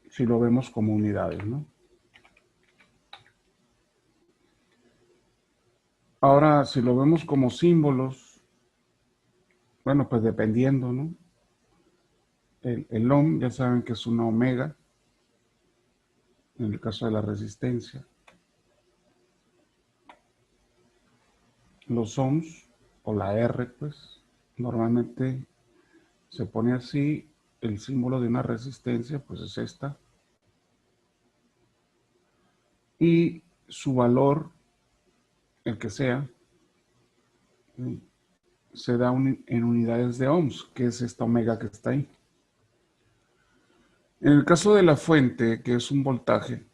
Si lo vemos como unidades, ¿no? Ahora, si lo vemos como símbolos, bueno, pues dependiendo, ¿no? El ohm, ya saben que es una omega, en el caso de la resistencia. los ohms o la R, pues normalmente se pone así. El símbolo de una resistencia, pues es esta. Y su valor, el que sea, se da en unidades de ohms, que es esta omega que está ahí. En el caso de la fuente, que es un voltaje,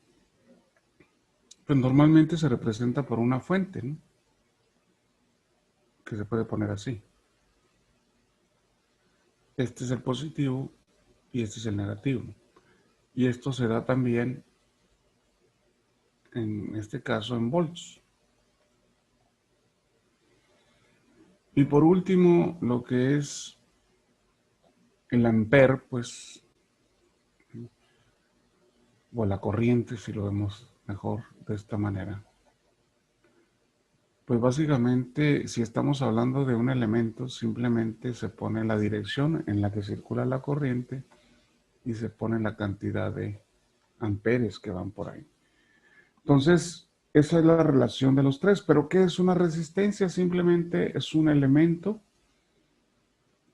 pues normalmente se representa por una fuente, ¿no? Que se puede poner así. Este es el positivo y este es el negativo. Y esto se da también, en este caso, en volts. Y por último, lo que es el ampere, pues, o la corriente, si lo vemos mejor de esta manera. Pues básicamente, si estamos hablando de un elemento, simplemente se pone la dirección en la que circula la corriente y se pone la cantidad de amperes que van por ahí. Entonces, esa es la relación de los tres. ¿Pero qué es una resistencia? Simplemente es un elemento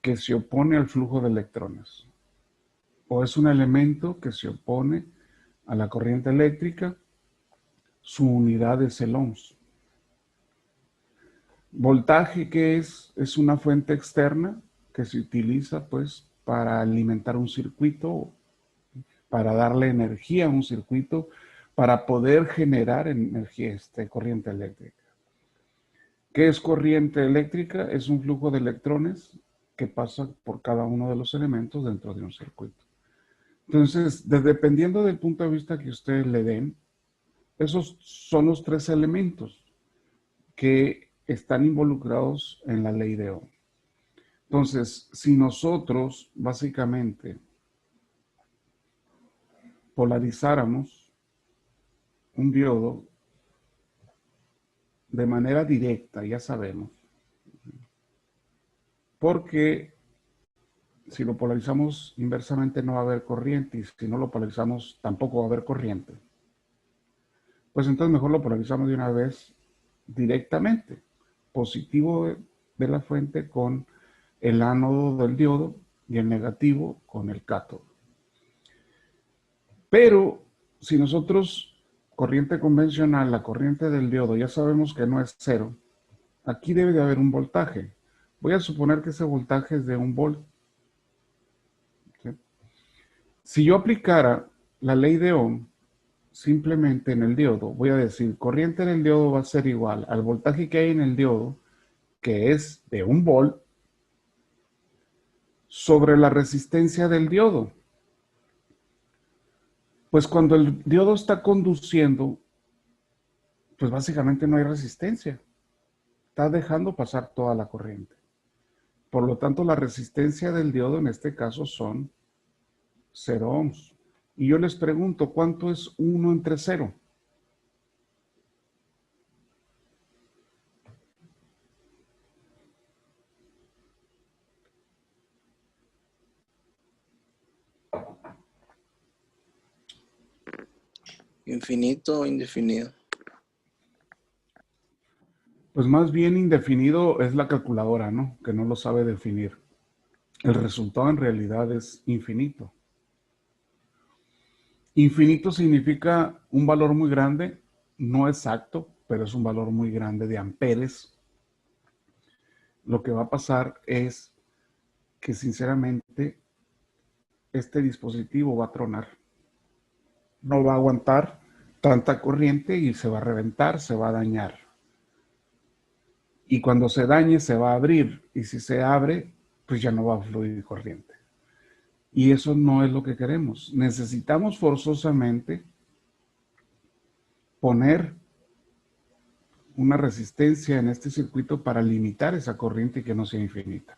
que se opone al flujo de electrones. O es un elemento que se opone a la corriente eléctrica. Su unidad es el ohms. Voltaje, ¿qué es? Es una fuente externa que se utiliza pues para alimentar un circuito, para darle energía a un circuito, para poder generar energía, corriente eléctrica. ¿Qué es corriente eléctrica? Es un flujo de electrones que pasa por cada uno de los elementos dentro de un circuito. Entonces, dependiendo del punto de vista que ustedes le den, esos son los tres elementos que están involucrados en la ley de Ohm. Entonces, si nosotros básicamente polarizáramos un diodo de manera directa, ya sabemos, porque si lo polarizamos inversamente no va a haber corriente, y si no lo polarizamos tampoco va a haber corriente. Pues entonces mejor lo polarizamos de una vez directamente. Positivo de la fuente con el ánodo del diodo y el negativo con el cátodo. Pero si nosotros, corriente convencional, la corriente del diodo, ya sabemos que no es cero, aquí debe de haber un voltaje. Voy a suponer que ese voltaje es de 1 volt. ¿Sí? Si yo aplicara la ley de Ohm simplemente en el diodo, voy a decir, corriente en el diodo va a ser igual al voltaje que hay en el diodo, que es de 1 volt, sobre la resistencia del diodo. Pues cuando el diodo está conduciendo, pues básicamente no hay resistencia. Está dejando pasar toda la corriente. Por lo tanto, la resistencia del diodo en este caso son 0 ohms. Y yo les pregunto, ¿cuánto es 1 entre 0? ¿Infinito o indefinido? Pues más bien indefinido es la calculadora, ¿no? Que no lo sabe definir. El resultado en realidad es infinito. Infinito significa un valor muy grande, no exacto, pero es un valor muy grande de amperes. Lo que va a pasar es que sinceramente este dispositivo va a tronar. No va a aguantar tanta corriente y se va a reventar, se va a dañar. Y cuando se dañe se va a abrir, y si se abre, pues ya no va a fluir corriente. Y eso no es lo que queremos. Necesitamos forzosamente poner una resistencia en este circuito para limitar esa corriente y que no sea infinita.